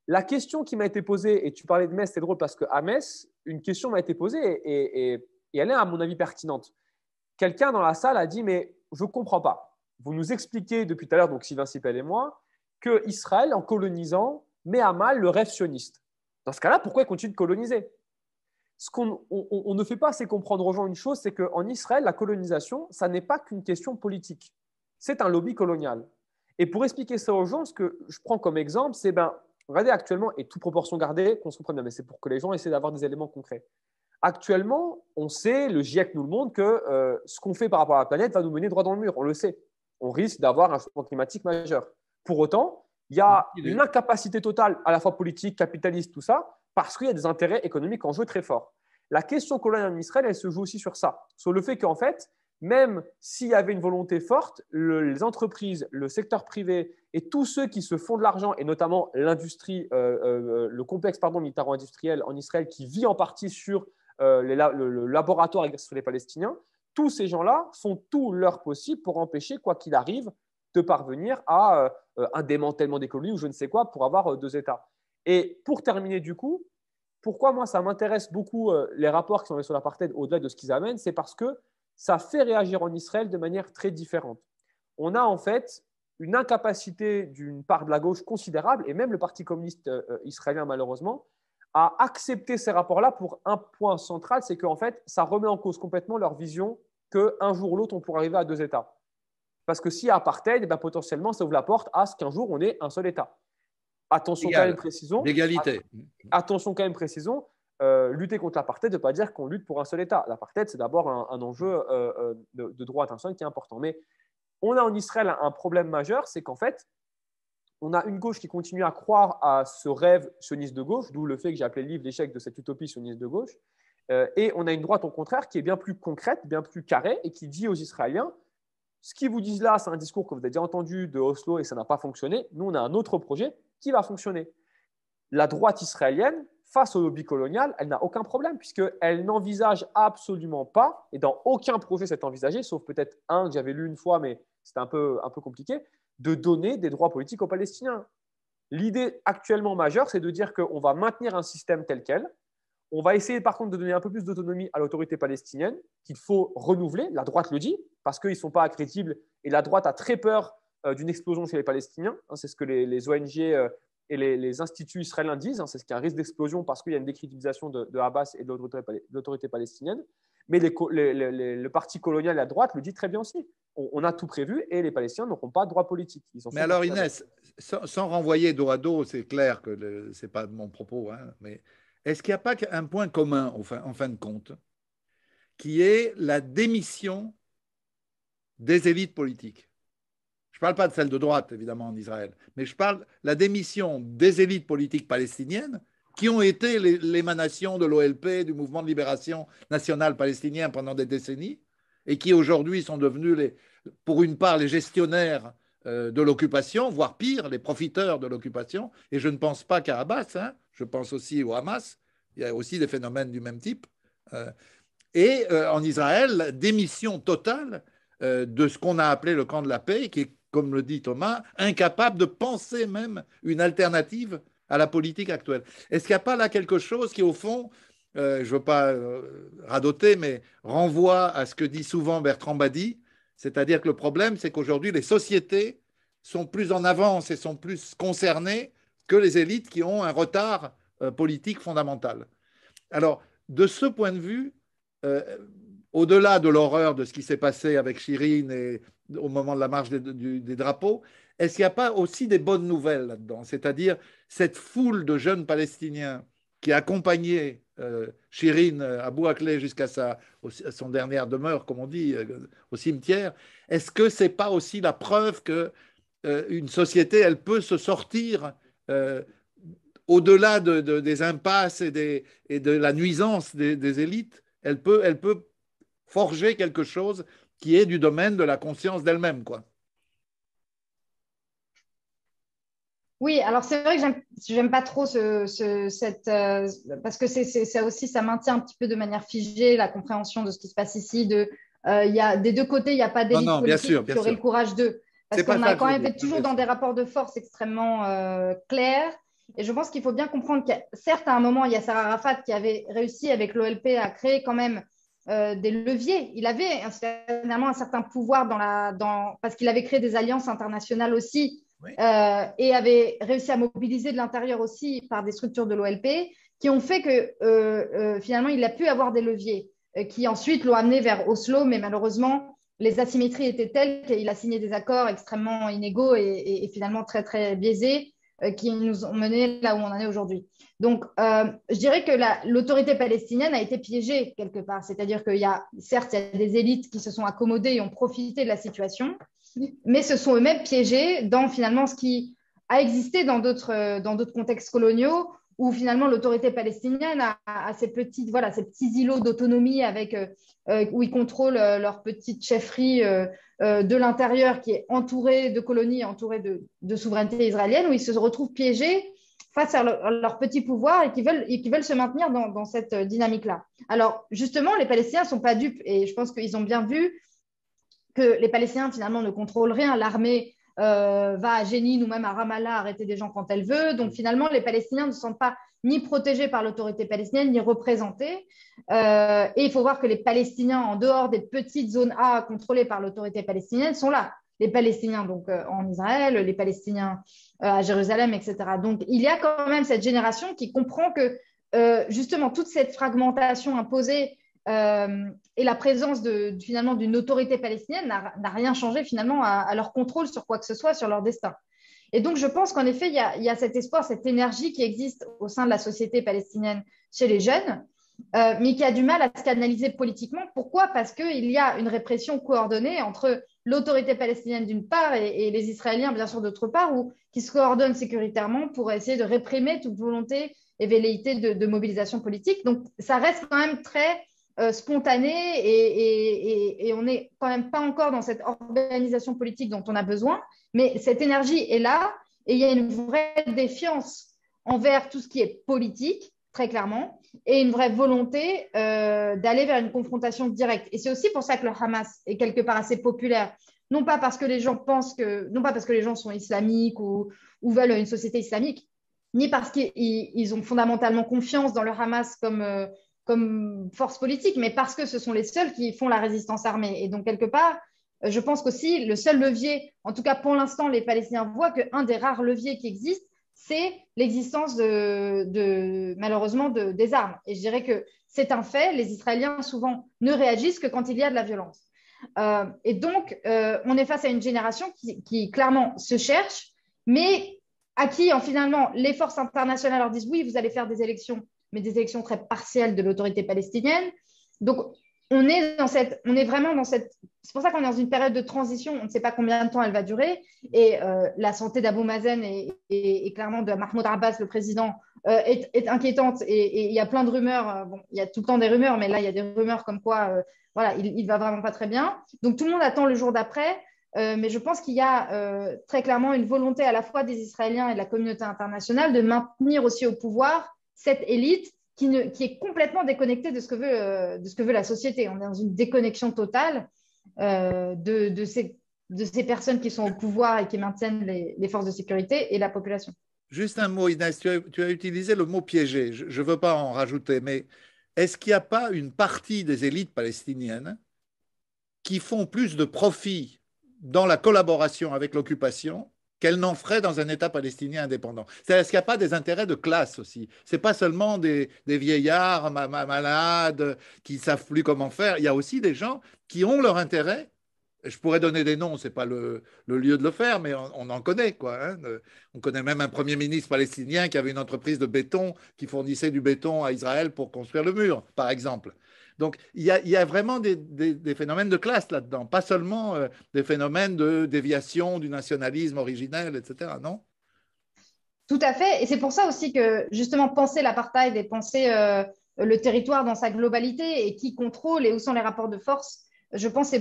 La question qui m'a été posée, et tu parlais de Metz, c'est drôle parce qu'à Metz, une question m'a été posée et elle est à mon avis pertinente. Quelqu'un dans la salle a dit, mais je ne comprends pas. Vous nous expliquez depuis tout à l'heure, donc Sylvain Sipel et moi, qu'Israël, en colonisant, met à mal le rêve sioniste. Dans ce cas-là, pourquoi il continue de coloniser? Ce qu'on on ne fait pas, c'est comprendre aux gens une chose, c'est qu'en Israël, la colonisation, ça n'est pas qu'une question politique. C'est un lobby colonial. Et pour expliquer ça aux gens, ce que je prends comme exemple, c'est, regardez actuellement, et toute proportion gardée, qu'on se comprenne bien, mais c'est pour que les gens essaient d'avoir des éléments concrets. Actuellement, on sait, le GIEC nous le montre, que ce qu'on fait par rapport à la planète va nous mener droit dans le mur. On le sait. On risque d'avoir un changement climatique majeur. Pour autant, il y a une incapacité totale, à la fois politique, capitaliste, tout ça, parce qu'il y a des intérêts économiques en jeu très forts. La question coloniale en Israël, elle se joue aussi sur ça, sur le fait qu'en fait, même s'il y avait une volonté forte, les entreprises, le secteur privé et tous ceux qui se font de l'argent, et notamment l'industrie, le complexe militaro-industriel en Israël qui vit en partie sur le laboratoire exercé sur les Palestiniens, tous ces gens-là font tout leur possible pour empêcher, quoi qu'il arrive, de parvenir à un démantèlement des colonies ou je ne sais quoi pour avoir deux États. Et pour terminer du coup, pourquoi moi ça m'intéresse beaucoup les rapports qui sont sur l'apartheid au-delà de ce qu'ils amènent, c'est parce que ça fait réagir en Israël de manière très différente. On a en fait une incapacité d'une part de la gauche considérable, et même le Parti communiste israélien malheureusement, à accepter ces rapports-là pour un point central, c'est qu'en fait, ça remet en cause complètement leur vision qu'un jour ou l'autre, on pourra arriver à deux États. Parce que s'il y a apartheid, potentiellement, ça ouvre la porte à ce qu'un jour, on ait un seul État. Attention quand même, précisons. D'égalité. Attention quand même, précisons. Lutter contre l'apartheid ne veut pas dire qu'on lutte pour un seul État. L'apartheid, c'est d'abord un enjeu de droit international qui est important. Mais on a en Israël un problème majeur, c'est qu'en fait, on a une gauche qui continue à croire à ce rêve sioniste de gauche, d'où le fait que j'ai appelé le livre l'échec de cette utopie sioniste de gauche. Et on a une droite, au contraire, qui est bien plus concrète, bien plus carrée, et qui dit aux Israéliens, ce qu'ils vous disent là, c'est un discours que vous avez déjà entendu de Oslo et ça n'a pas fonctionné. Nous, on a un autre projet qui va fonctionner. La droite israélienne, face au lobby colonial, elle n'a aucun problème puisqu'elle n'envisage absolument pas, et dans aucun projet c'est envisagé, sauf peut-être un que j'avais lu une fois, mais c'était un peu compliqué, de donner des droits politiques aux Palestiniens. L'idée actuellement majeure, c'est de dire qu'on va maintenir un système tel quel. On va essayer par contre de donner un peu plus d'autonomie à l'autorité palestinienne, qu'il faut renouveler. La droite le dit, parce qu'ils ne sont pas crédibles. Et la droite a très peur d'une explosion chez les Palestiniens. C'est ce que les ONG et les instituts israéliens disent. C'est ce qu'il y a un risque d'explosion parce qu'il y a une décrédibilisation de Hamas et de l'autorité palestinienne. Mais le parti colonial et la droite le dit très bien aussi. On a tout prévu et les Palestiniens n'auront pas de droit politique. Mais alors Inès, sans renvoyer dos à dos, c'est clair que ce n'est pas mon propos, mais est-ce qu'il n'y a pas un point commun en fin de compte, qui est la démission des élites politiques? Je ne parle pas de celle de droite, évidemment, en Israël, mais je parle de la démission des élites politiques palestiniennes qui ont été l'émanation de l'OLP, du mouvement de libération nationale palestinien pendant des décennies, et qui aujourd'hui sont devenus, pour une part, les gestionnaires de l'occupation, voire pire, les profiteurs de l'occupation. Et je ne pense pas qu'à Abbas, je pense aussi au Hamas. Il y a aussi des phénomènes du même type. Et en Israël, démission totale de ce qu'on a appelé le camp de la paix, qui est, comme le dit Thomas, incapable de penser même une alternative à la politique actuelle. Est-ce qu'il n'y a pas là quelque chose qui, au fond, je ne veux pas radoter, mais renvoie à ce que dit souvent Bertrand Badi, c'est-à-dire que le problème, c'est qu'aujourd'hui, les sociétés sont plus en avance et sont plus concernées que les élites qui ont un retard politique fondamental. Alors, de ce point de vue, au-delà de l'horreur de ce qui s'est passé avec Chirine et au moment de la marche des drapeaux, est-ce qu'il n'y a pas aussi des bonnes nouvelles là-dedans? C'est-à-dire cette foule de jeunes Palestiniens qui accompagnaient Chirine Abou Akleh jusqu'à son dernière demeure, comme on dit, au cimetière. Est-ce que ce n'est pas aussi la preuve qu'une société, elle peut se sortir au-delà des impasses et de la nuisance des élites, elle peut forger quelque chose qui est du domaine de la conscience d'elle-même, quoi. Oui, alors c'est vrai que j'aime pas trop parce que ça aussi, ça maintient un petit peu de manière figée la compréhension de ce qui se passe ici. Il y a, des deux côtés, il n'y a pas Non, d'élite non, bien politique sûr, bien qui aurait le sûr. courage d'eux. Parce C'est pas qu'on a ça que quand je veux même dire. été toujours dans des rapports de force extrêmement clairs. Et je pense qu'il faut bien comprendre que, certes, à un moment, il y a Yasser Arafat qui avait réussi avec l'OLP à créer quand même des leviers. Il avait finalement un certain pouvoir parce qu'il avait créé des alliances internationales aussi Oui. et avait réussi à mobiliser de l'intérieur aussi par des structures de l'OLP qui ont fait que finalement, il a pu avoir des leviers qui ensuite l'ont amené vers Oslo, mais malheureusement, les asymétries étaient telles qu'il a signé des accords extrêmement inégaux et finalement très, très biaisés qui nous ont menés là où on en est aujourd'hui. Donc, je dirais que l'autorité palestinienne a été piégée quelque part. C'est-à-dire qu'il y a, certes, il y a des élites qui se sont accommodées et ont profité de la situation, mais se sont eux-mêmes piégés dans finalement ce qui a existé dans d'autres contextes coloniaux où finalement l'autorité palestinienne a ces petits îlots d'autonomie où ils contrôlent leur petite chefferie de l'intérieur qui est entourée de colonies, entourée de souveraineté israélienne, où ils se retrouvent piégés face à leur petit pouvoir et qui veulent se maintenir dans cette dynamique-là. Alors justement, les Palestiniens ne sont pas dupes et je pense qu'ils ont bien vu que les Palestiniens finalement ne contrôlent rien. L'armée va à Jénine ou même à Ramallah arrêter des gens quand elle veut. Donc finalement, les Palestiniens ne se sentent pas ni protégés par l'autorité palestinienne, ni représentés. Et il faut voir que les Palestiniens, en dehors des petites zones A contrôlées par l'autorité palestinienne, sont là. Les Palestiniens donc en Israël, les Palestiniens à Jérusalem, etc. Donc il y a quand même cette génération qui comprend que justement toute cette fragmentation imposée et la présence finalement d'une autorité palestinienne n'a rien changé finalement à leur contrôle sur quoi que ce soit, sur leur destin. Et donc, je pense qu'en effet, il y a cet espoir, cette énergie qui existe au sein de la société palestinienne chez les jeunes, mais qui a du mal à se canaliser politiquement. Pourquoi? Parce qu'il y a une répression coordonnée entre l'autorité palestinienne d'une part et les Israéliens, bien sûr, d'autre part, qui se coordonnent sécuritairement pour essayer de réprimer toute volonté et velléité de mobilisation politique. Donc, ça reste quand même très spontané et on n'est quand même pas encore dans cette organisation politique dont on a besoin, mais cette énergie est là et il y a une vraie défiance envers tout ce qui est politique, très clairement, et une vraie volonté d'aller vers une confrontation directe. Et c'est aussi pour ça que le Hamas est quelque part assez populaire, non pas parce que les gens non pas parce que les gens sont islamiques ou veulent une société islamique, ni parce qu'ils ont fondamentalement confiance dans le Hamas comme force politique, mais parce que ce sont les seuls qui font la résistance armée. Et donc, quelque part, je pense qu'aussi, le seul levier, en tout cas pour l'instant, les Palestiniens voient qu'un des rares leviers qui existent, c'est l'existence malheureusement des armes. Et je dirais que c'est un fait, les Israéliens souvent ne réagissent que quand il y a de la violence. Et donc, on est face à une génération qui clairement se cherche, mais à qui, finalement, les forces internationales leur disent oui, vous allez faire des élections, mais des élections très partielles de l'autorité palestinienne. Donc, on est vraiment dans cette. C'est pour ça qu'on est dans une période de transition. On ne sait pas combien de temps elle va durer. Et la santé d'Abou Mazen et clairement de Mahmoud Abbas, le président, est inquiétante. Et il y a plein de rumeurs. Bon, il y a tout le temps des rumeurs, mais là, il y a des rumeurs comme quoi voilà, il va vraiment pas très bien. Donc, tout le monde attend le jour d'après. Mais je pense qu'il y a très clairement une volonté à la fois des Israéliens et de la communauté internationale de maintenir aussi au pouvoir cette élite qui est complètement déconnectée de ce que veut la société. On est dans une déconnexion totale de ces personnes qui sont au pouvoir et qui maintiennent les forces de sécurité et la population. Juste un mot, Inès, tu as utilisé le mot piégé. Je ne veux pas en rajouter, mais est-ce qu'il n'y a pas une partie des élites palestiniennes qui font plus de profit dans la collaboration avec l'occupation qu'elles n'en feraient dans un État palestinien indépendant? Est-ce qu'il n'y a pas des intérêts de classe aussi? Ce n'est pas seulement des vieillards malades qui ne savent plus comment faire. Il y a aussi des gens qui ont leur intérêt. Je pourrais donner des noms, ce n'est pas le lieu de le faire, mais on en connaît, quoi. Hein. On connaît même un premier ministre palestinien qui avait une entreprise de béton qui fournissait du béton à Israël pour construire le mur, par exemple. Donc, il y a vraiment des phénomènes de classe là-dedans, pas seulement des phénomènes de déviation du nationalisme originel, etc., non? Tout à fait. Et c'est pour ça aussi que, justement, penser l'apartheid et penser le territoire dans sa globalité et qui contrôle et où sont les rapports de force, je pense,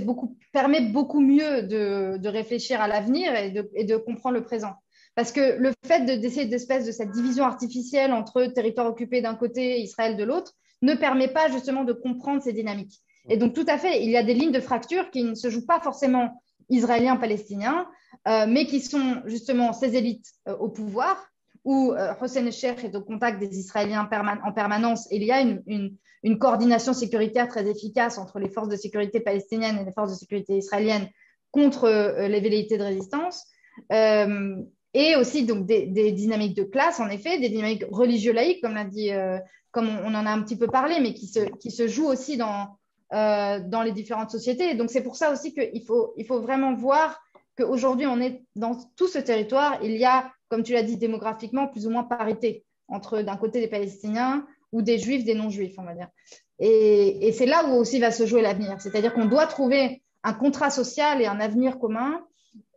permet beaucoup mieux de réfléchir à l'avenir et de comprendre le présent. Parce que le fait d'essayer d'espèce de cette division artificielle entre territoire occupé d'un côté et Israël de l'autre ne permet pas justement de comprendre ces dynamiques. Et donc, tout à fait, il y a des lignes de fracture qui ne se jouent pas forcément israéliens-palestiniens, mais qui sont justement ces élites au pouvoir, où Hossein Cheikh est au contact des Israéliens en permanence. Et il y a une coordination sécuritaire très efficace entre les forces de sécurité palestiniennes et les forces de sécurité israéliennes contre les velléités de résistance. Et aussi donc des dynamiques de classe, en effet, des dynamiques religieux-laïques, comme l'a dit, comme on en a un petit peu parlé, mais qui se jouent aussi dans les différentes sociétés. Et donc, c'est pour ça aussi qu'il faut vraiment voir qu'aujourd'hui, on est dans tout ce territoire, il y a, comme tu l'as dit, démographiquement, plus ou moins parité entre, d'un côté, des Palestiniens ou des Juifs, des non-Juifs, on va dire. Et c'est là où aussi va se jouer l'avenir. C'est-à-dire qu'on doit trouver un contrat social et un avenir commun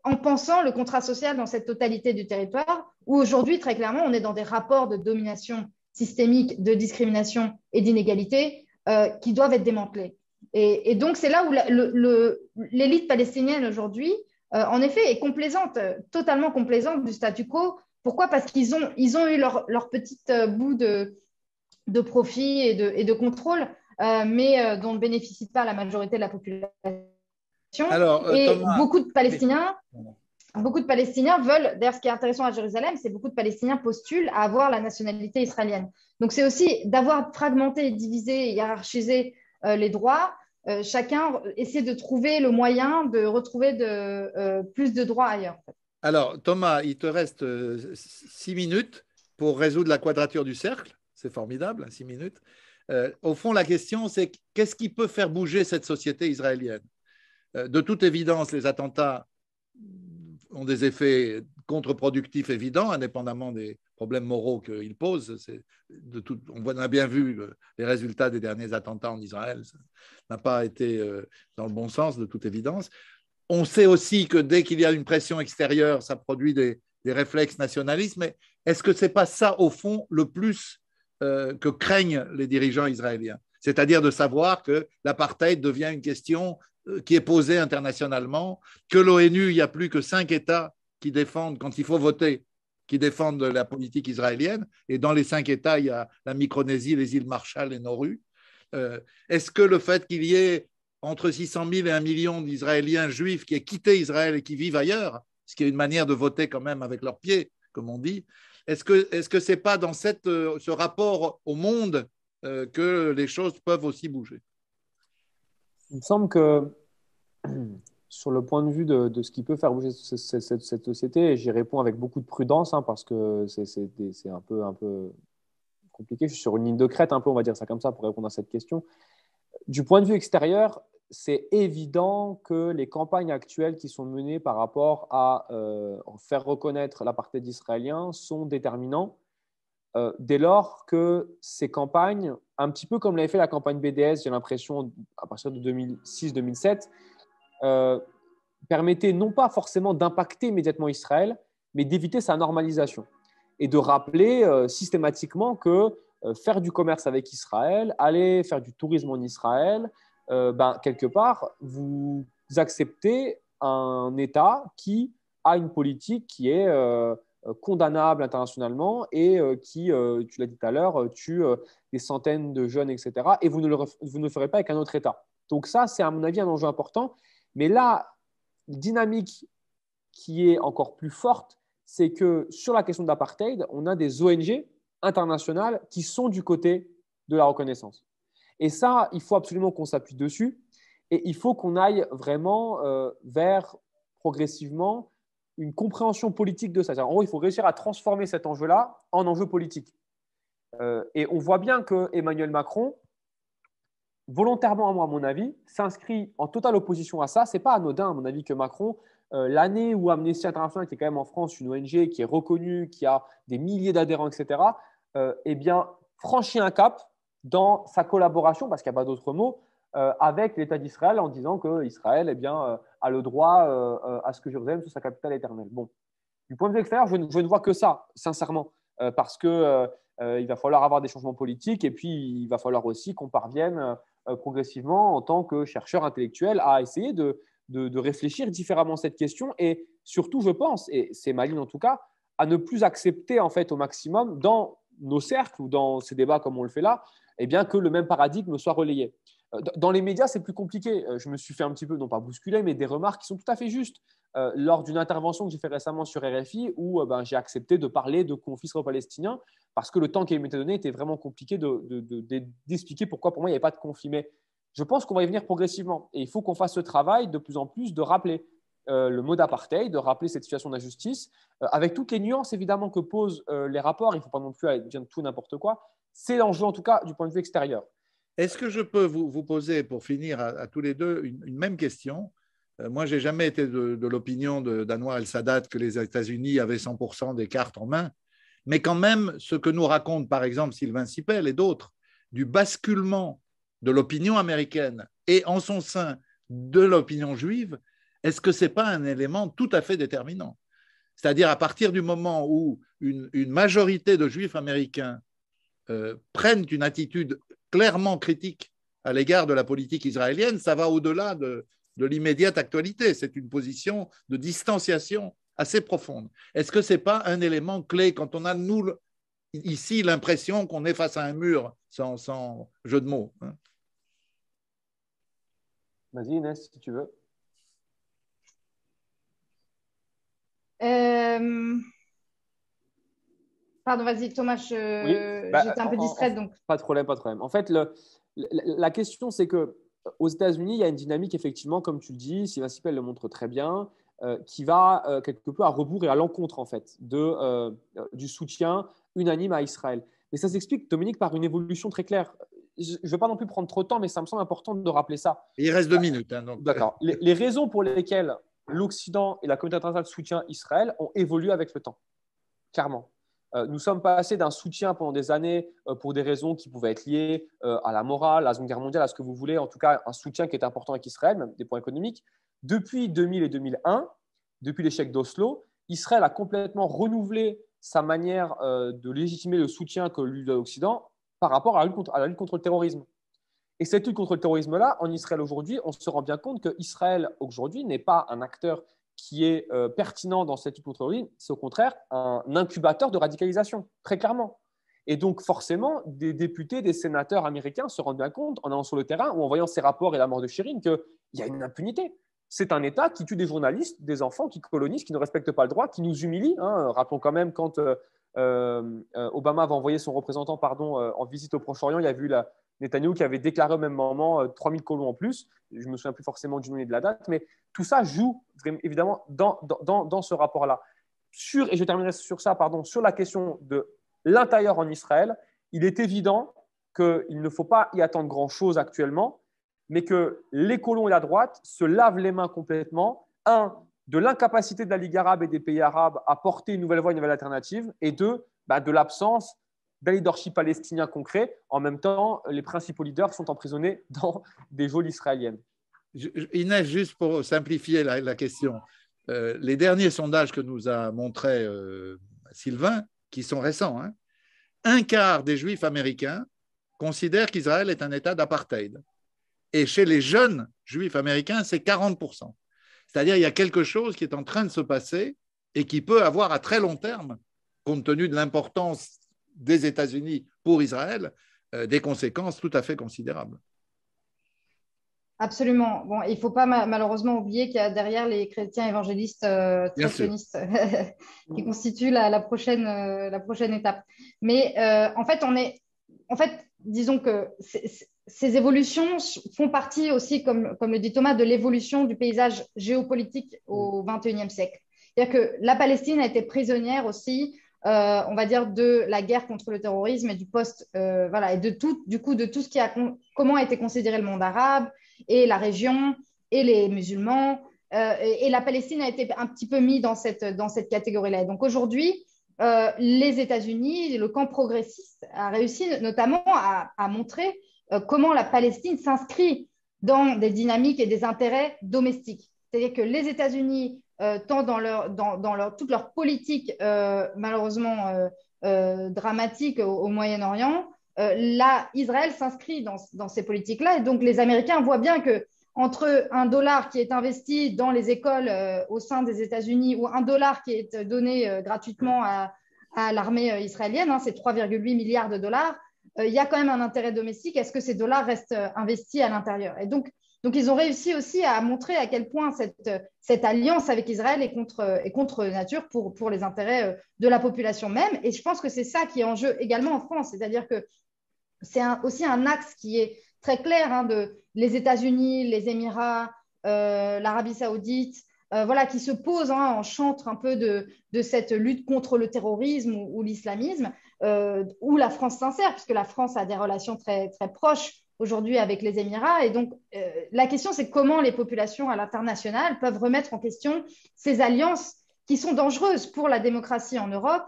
en pensant le contrat social dans cette totalité du territoire, où aujourd'hui, très clairement, on est dans des rapports de domination systémique, de discrimination et d'inégalité qui doivent être démantelés. Et donc, c'est là où l'élite palestinienne aujourd'hui, en effet, est complaisante, totalement complaisante du statu quo. Pourquoi? Parce qu'ils ont eu leur petite bout de profit et de contrôle, mais dont ne bénéficie pas la majorité de la population. Alors, Et Thomas, beaucoup de Palestiniens veulent, d'ailleurs, ce qui est intéressant à Jérusalem, c'est beaucoup de Palestiniens postulent à avoir la nationalité israélienne. Donc, c'est aussi d'avoir fragmenté, divisé, hiérarchisé les droits. Chacun essaie de trouver le moyen de retrouver plus de droits ailleurs. alors, Thomas, il te reste 6 minutes pour résoudre la quadrature du cercle. C'est formidable, 6 minutes. Au fond, la question, c'est qu'est-ce qui peut faire bouger cette société israélienne? De toute évidence, les attentats ont des effets contre-productifs évidents, indépendamment des problèmes moraux qu'ils posent. On a bien vu les résultats des derniers attentats en Israël. Ça n'a pas été dans le bon sens, de toute évidence. On sait aussi que dès qu'il y a une pression extérieure, ça produit des réflexes nationalistes. Mais est-ce que ce n'est pas ça, au fond, le plus que craignent les dirigeants israéliens? C'est-à-dire de savoir que l'apartheid devient une question qui est posée internationalement, que l'ONU, il n'y a plus que 5 États qui défendent, quand il faut voter, qui défendent la politique israélienne. Et dans les 5 États, il y a la Micronésie, les îles Marshall et Nauru. Est-ce que le fait qu'il y ait entre 600 000 et 1 million d'Israéliens juifs qui aient quitté Israël et qui vivent ailleurs, ce qui est une manière de voter quand même avec leurs pieds, comme on dit, est-ce que ce n'est pas dans ce rapport au monde que les choses peuvent aussi bouger? Il me semble que sur le point de vue de ce qui peut faire bouger cette société, et j'y réponds avec beaucoup de prudence parce que c'est un peu compliqué. Je suis sur une ligne de crête, un peu, on va dire ça comme ça, pour répondre à cette question. Du point de vue extérieur, c'est évident que les campagnes actuelles qui sont menées par rapport à faire reconnaître l'apartheid israélien sont déterminants dès lors que ces campagnes, un petit peu comme l'avait fait la campagne BDS, j'ai l'impression, à partir de 2006-2007, permettaient non pas forcément d'impacter immédiatement Israël, mais d'éviter sa normalisation et de rappeler systématiquement que faire du commerce avec Israël, aller faire du tourisme en Israël, quelque part, vous acceptez un État qui a une politique qui est condamnable internationalement et qui, tu l'as dit tout à l'heure, tue des centaines de jeunes, etc. Et vous ne le ferez pas avec un autre État. Donc ça, c'est à mon avis un enjeu important. Mais là, dynamique qui est encore plus forte, c'est que sur la question de l'apartheid, on a des ONG internationales qui sont du côté de la reconnaissance. Et ça, il faut absolument qu'on s'appuie dessus et il faut qu'on aille vraiment vers progressivement une compréhension politique de ça. En gros, il faut réussir à transformer cet enjeu-là en enjeu politique. Et on voit bien que Emmanuel Macron, volontairement, à mon avis, s'inscrit en totale opposition à ça. Ce n'est pas anodin, à mon avis, que Macron, l'année où Amnesty International, qui est quand même en France une ONG qui est reconnue, qui a des milliers d'adhérents, etc., eh bien, franchit un cap dans sa collaboration, parce qu'il n'y a pas d'autre mot, avec l'État d'Israël en disant qu'Israël a le droit à ce que Jérusalem soit sa capitale éternelle. Bon. Du point de vue extérieur, je ne vois que ça, sincèrement, parce que il va falloir avoir des changements politiques et puis il va falloir aussi qu'on parvienne progressivement en tant que chercheur intellectuel à essayer de réfléchir différemment à cette question et surtout, je pense, et c'est ma ligne en tout cas, à ne plus accepter en fait au maximum dans nos cercles ou dans ces débats comme on le fait là, eh bien, que le même paradigme soit relayé. Dans les médias, c'est plus compliqué. Je me suis fait un petit peu, non pas bousculer, mais des remarques qui sont tout à fait justes. Lors d'une intervention que j'ai fait récemment sur RFI où j'ai accepté de parler de conflit israélo-palestinien parce que le temps qui m'était donné était vraiment compliqué d'expliquer pourquoi pour moi il n'y avait pas de conflit. Mais je pense qu'on va y venir progressivement et il faut qu'on fasse ce travail de plus en plus de rappeler le mot d'apartheid, de rappeler cette situation d'injustice avec toutes les nuances évidemment que posent les rapports. Il ne faut pas non plus dire tout n'importe quoi. C'est l'enjeu en tout cas du point de vue extérieur. Est-ce que je peux vous poser, pour finir à tous les deux, une même question? Moi, je n'ai jamais été de l'opinion d'Anwar el-Sadat que les États-Unis avaient 100% des cartes en main, mais quand même, ce que nous raconte par exemple Sylvain Sipel et d'autres, du basculement de l'opinion américaine et en son sein de l'opinion juive, est-ce que ce n'est pas un élément tout à fait déterminant? C'est-à-dire à partir du moment où une majorité de juifs américains prennent une attitude clairement critique à l'égard de la politique israélienne, ça va au-delà de l'immédiate actualité. C'est une position de distanciation assez profonde. Est-ce que ce n'est pas un élément clé quand on a, nous, ici, l'impression qu'on est face à un mur, sans jeu de mots, hein? Vas-y Inès, si tu veux. Pardon, vas-y Thomas, j'étais un peu distraite. Donc. Pas de problème, pas de problème. En fait, la question, c'est qu'aux États-Unis, il y a une dynamique, effectivement, comme tu le dis, Sylvain Sipel le montre très bien, qui va quelque peu à rebours et à l'encontre, en fait, du soutien unanime à Israël. Mais ça s'explique, Dominique, par une évolution très claire. Je ne vais pas non plus prendre trop de temps, mais ça me semble important de rappeler ça. Il reste 2 minutes. Hein, donc... D'accord. Les raisons pour lesquelles l'Occident et la communauté internationale soutiennent Israël ont évolué avec le temps, clairement. Nous sommes passés d'un soutien pendant des années pour des raisons qui pouvaient être liées à la morale, à la Seconde Guerre mondiale, à ce que vous voulez, en tout cas un soutien qui est important avec Israël, même des points économiques. Depuis 2000 et 2001, depuis l'échec d'Oslo, Israël a complètement renouvelé sa manière de légitimer le soutien que lui donne l'Occident par rapport à la lutte contre le terrorisme. Et cette lutte contre le terrorisme-là, en Israël aujourd'hui, on se rend bien compte qu'Israël aujourd'hui n'est pas un acteur qui est pertinent dans cette lutte contre le terrorisme, c'est au contraire un incubateur de radicalisation, très clairement. Et donc, forcément, des députés, des sénateurs américains se rendent bien compte, en allant sur le terrain ou en voyant ces rapports et la mort de Shirin, qu'il y a une impunité. C'est un État qui tue des journalistes, des enfants, qui colonisent, qui ne respectent pas le droit, qui nous humilie. Hein. Rappelons quand même quand Obama va envoyer son représentant en visite au Proche-Orient, il y a vu Netanyahou qui avait déclaré au même moment 3000 colons en plus. Je ne me souviens plus forcément du nom et de la date, mais tout ça joue évidemment dans ce rapport-là. Et je terminerai sur ça, sur la question de l'intérieur en Israël, il est évident qu'il ne faut pas y attendre grand-chose actuellement, mais que les colons et la droite se lavent les mains complètement. De l'incapacité de la Ligue arabe et des pays arabes à porter une nouvelle voie, une nouvelle alternative, et de l'absence d'un leadership palestinien concret. En même temps, les principaux leaders sont emprisonnés dans des geôles israéliennes. Inès, juste pour simplifier la question, les derniers sondages que nous a montrés Sylvain, qui sont récents, hein, un quart des juifs américains considèrent qu'Israël est un État d'apartheid. Et chez les jeunes juifs américains, c'est 40%. C'est-à-dire qu'il y a quelque chose qui est en train de se passer et qui peut avoir à très long terme, compte tenu de l'importance des États-Unis pour Israël, des conséquences tout à fait considérables. Absolument. Bon, il ne faut pas malheureusement oublier qu'il y a derrière les chrétiens évangélistes très sionistes qui constituent la prochaine étape. Mais en fait, disons que ces évolutions font partie aussi, comme le dit Thomas, de l'évolution du paysage géopolitique au XXIe siècle. C'est-à-dire que la Palestine a été prisonnière aussi, on va dire, de la guerre contre le terrorisme et du et de tout comment a été considéré le monde arabe et la région et les musulmans. Et la Palestine a été un petit peu mise dans cette catégorie-là. Et donc aujourd'hui, les États-Unis, le camp progressiste a réussi notamment à montrer comment la Palestine s'inscrit dans des dynamiques et des intérêts domestiques. C'est-à-dire que les États-Unis tant dans toute leur politique malheureusement dramatique au Moyen-Orient. Là, Israël s'inscrit dans ces politiques-là. Et donc, les Américains voient bien que entre $1 qui est investi dans les écoles au sein des États-Unis ou $1 qui est donné gratuitement à l'armée israélienne, hein, c'est 3,8 milliards de dollars, il y a quand même un intérêt domestique. Est-ce que ces dollars restent investis à l'intérieur? Et donc, ils ont réussi aussi à montrer à quel point cette alliance avec Israël est contre nature pour les intérêts de la population même. Et je pense que c'est ça qui est en jeu également en France. C'est-à-dire que c'est aussi un axe qui est très clair hein, de les États-Unis, les Émirats, l'Arabie saoudite, voilà, qui se posent hein, en chantre un peu de cette lutte contre le terrorisme ou l'islamisme, où la France s'insère, puisque la France a des relations très, très proches aujourd'hui avec les Émirats. Et donc, la question, c'est comment les populations à l'international peuvent remettre en question ces alliances qui sont dangereuses pour la démocratie en Europe,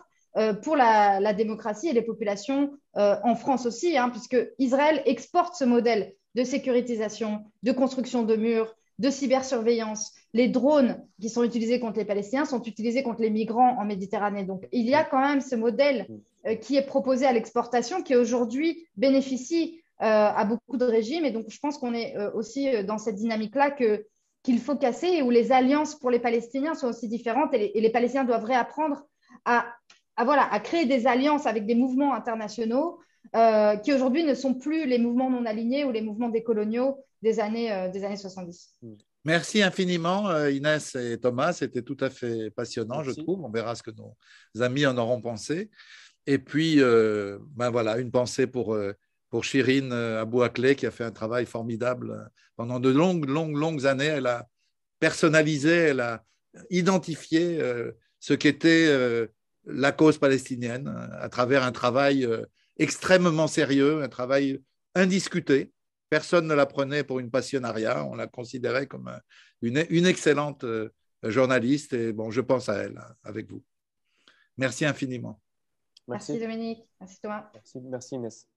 pour la démocratie et les populations en France aussi, hein, puisque Israël exporte ce modèle de sécurisation, de construction de murs, de cybersurveillance. Les drones qui sont utilisés contre les Palestiniens sont utilisés contre les migrants en Méditerranée. Donc, il y a quand même ce modèle qui est proposé à l'exportation qui aujourd'hui bénéficie à beaucoup de régimes. Et donc, je pense qu'on est aussi dans cette dynamique-là qu'il faut casser et où les alliances pour les Palestiniens sont aussi différentes et les Palestiniens doivent réapprendre à créer des alliances avec des mouvements internationaux qui aujourd'hui ne sont plus les mouvements non alignés ou les mouvements décoloniaux des années 70. Merci infiniment Inès et Thomas, c'était tout à fait passionnant. Merci. Je trouve. On verra ce que nos amis en auront pensé. Et puis, voilà, une pensée pour Chirine Abou-Akleh qui a fait un travail formidable pendant de longues années. Elle a personnalisé, elle a identifié ce qu'était la cause palestinienne à travers un travail extrêmement sérieux, un travail indiscuté. Personne ne la prenait pour une passionnariat, on la considérait comme une excellente journaliste et bon, je pense à elle avec vous. Merci infiniment. Merci Dominique, merci Thomas. Merci Inès.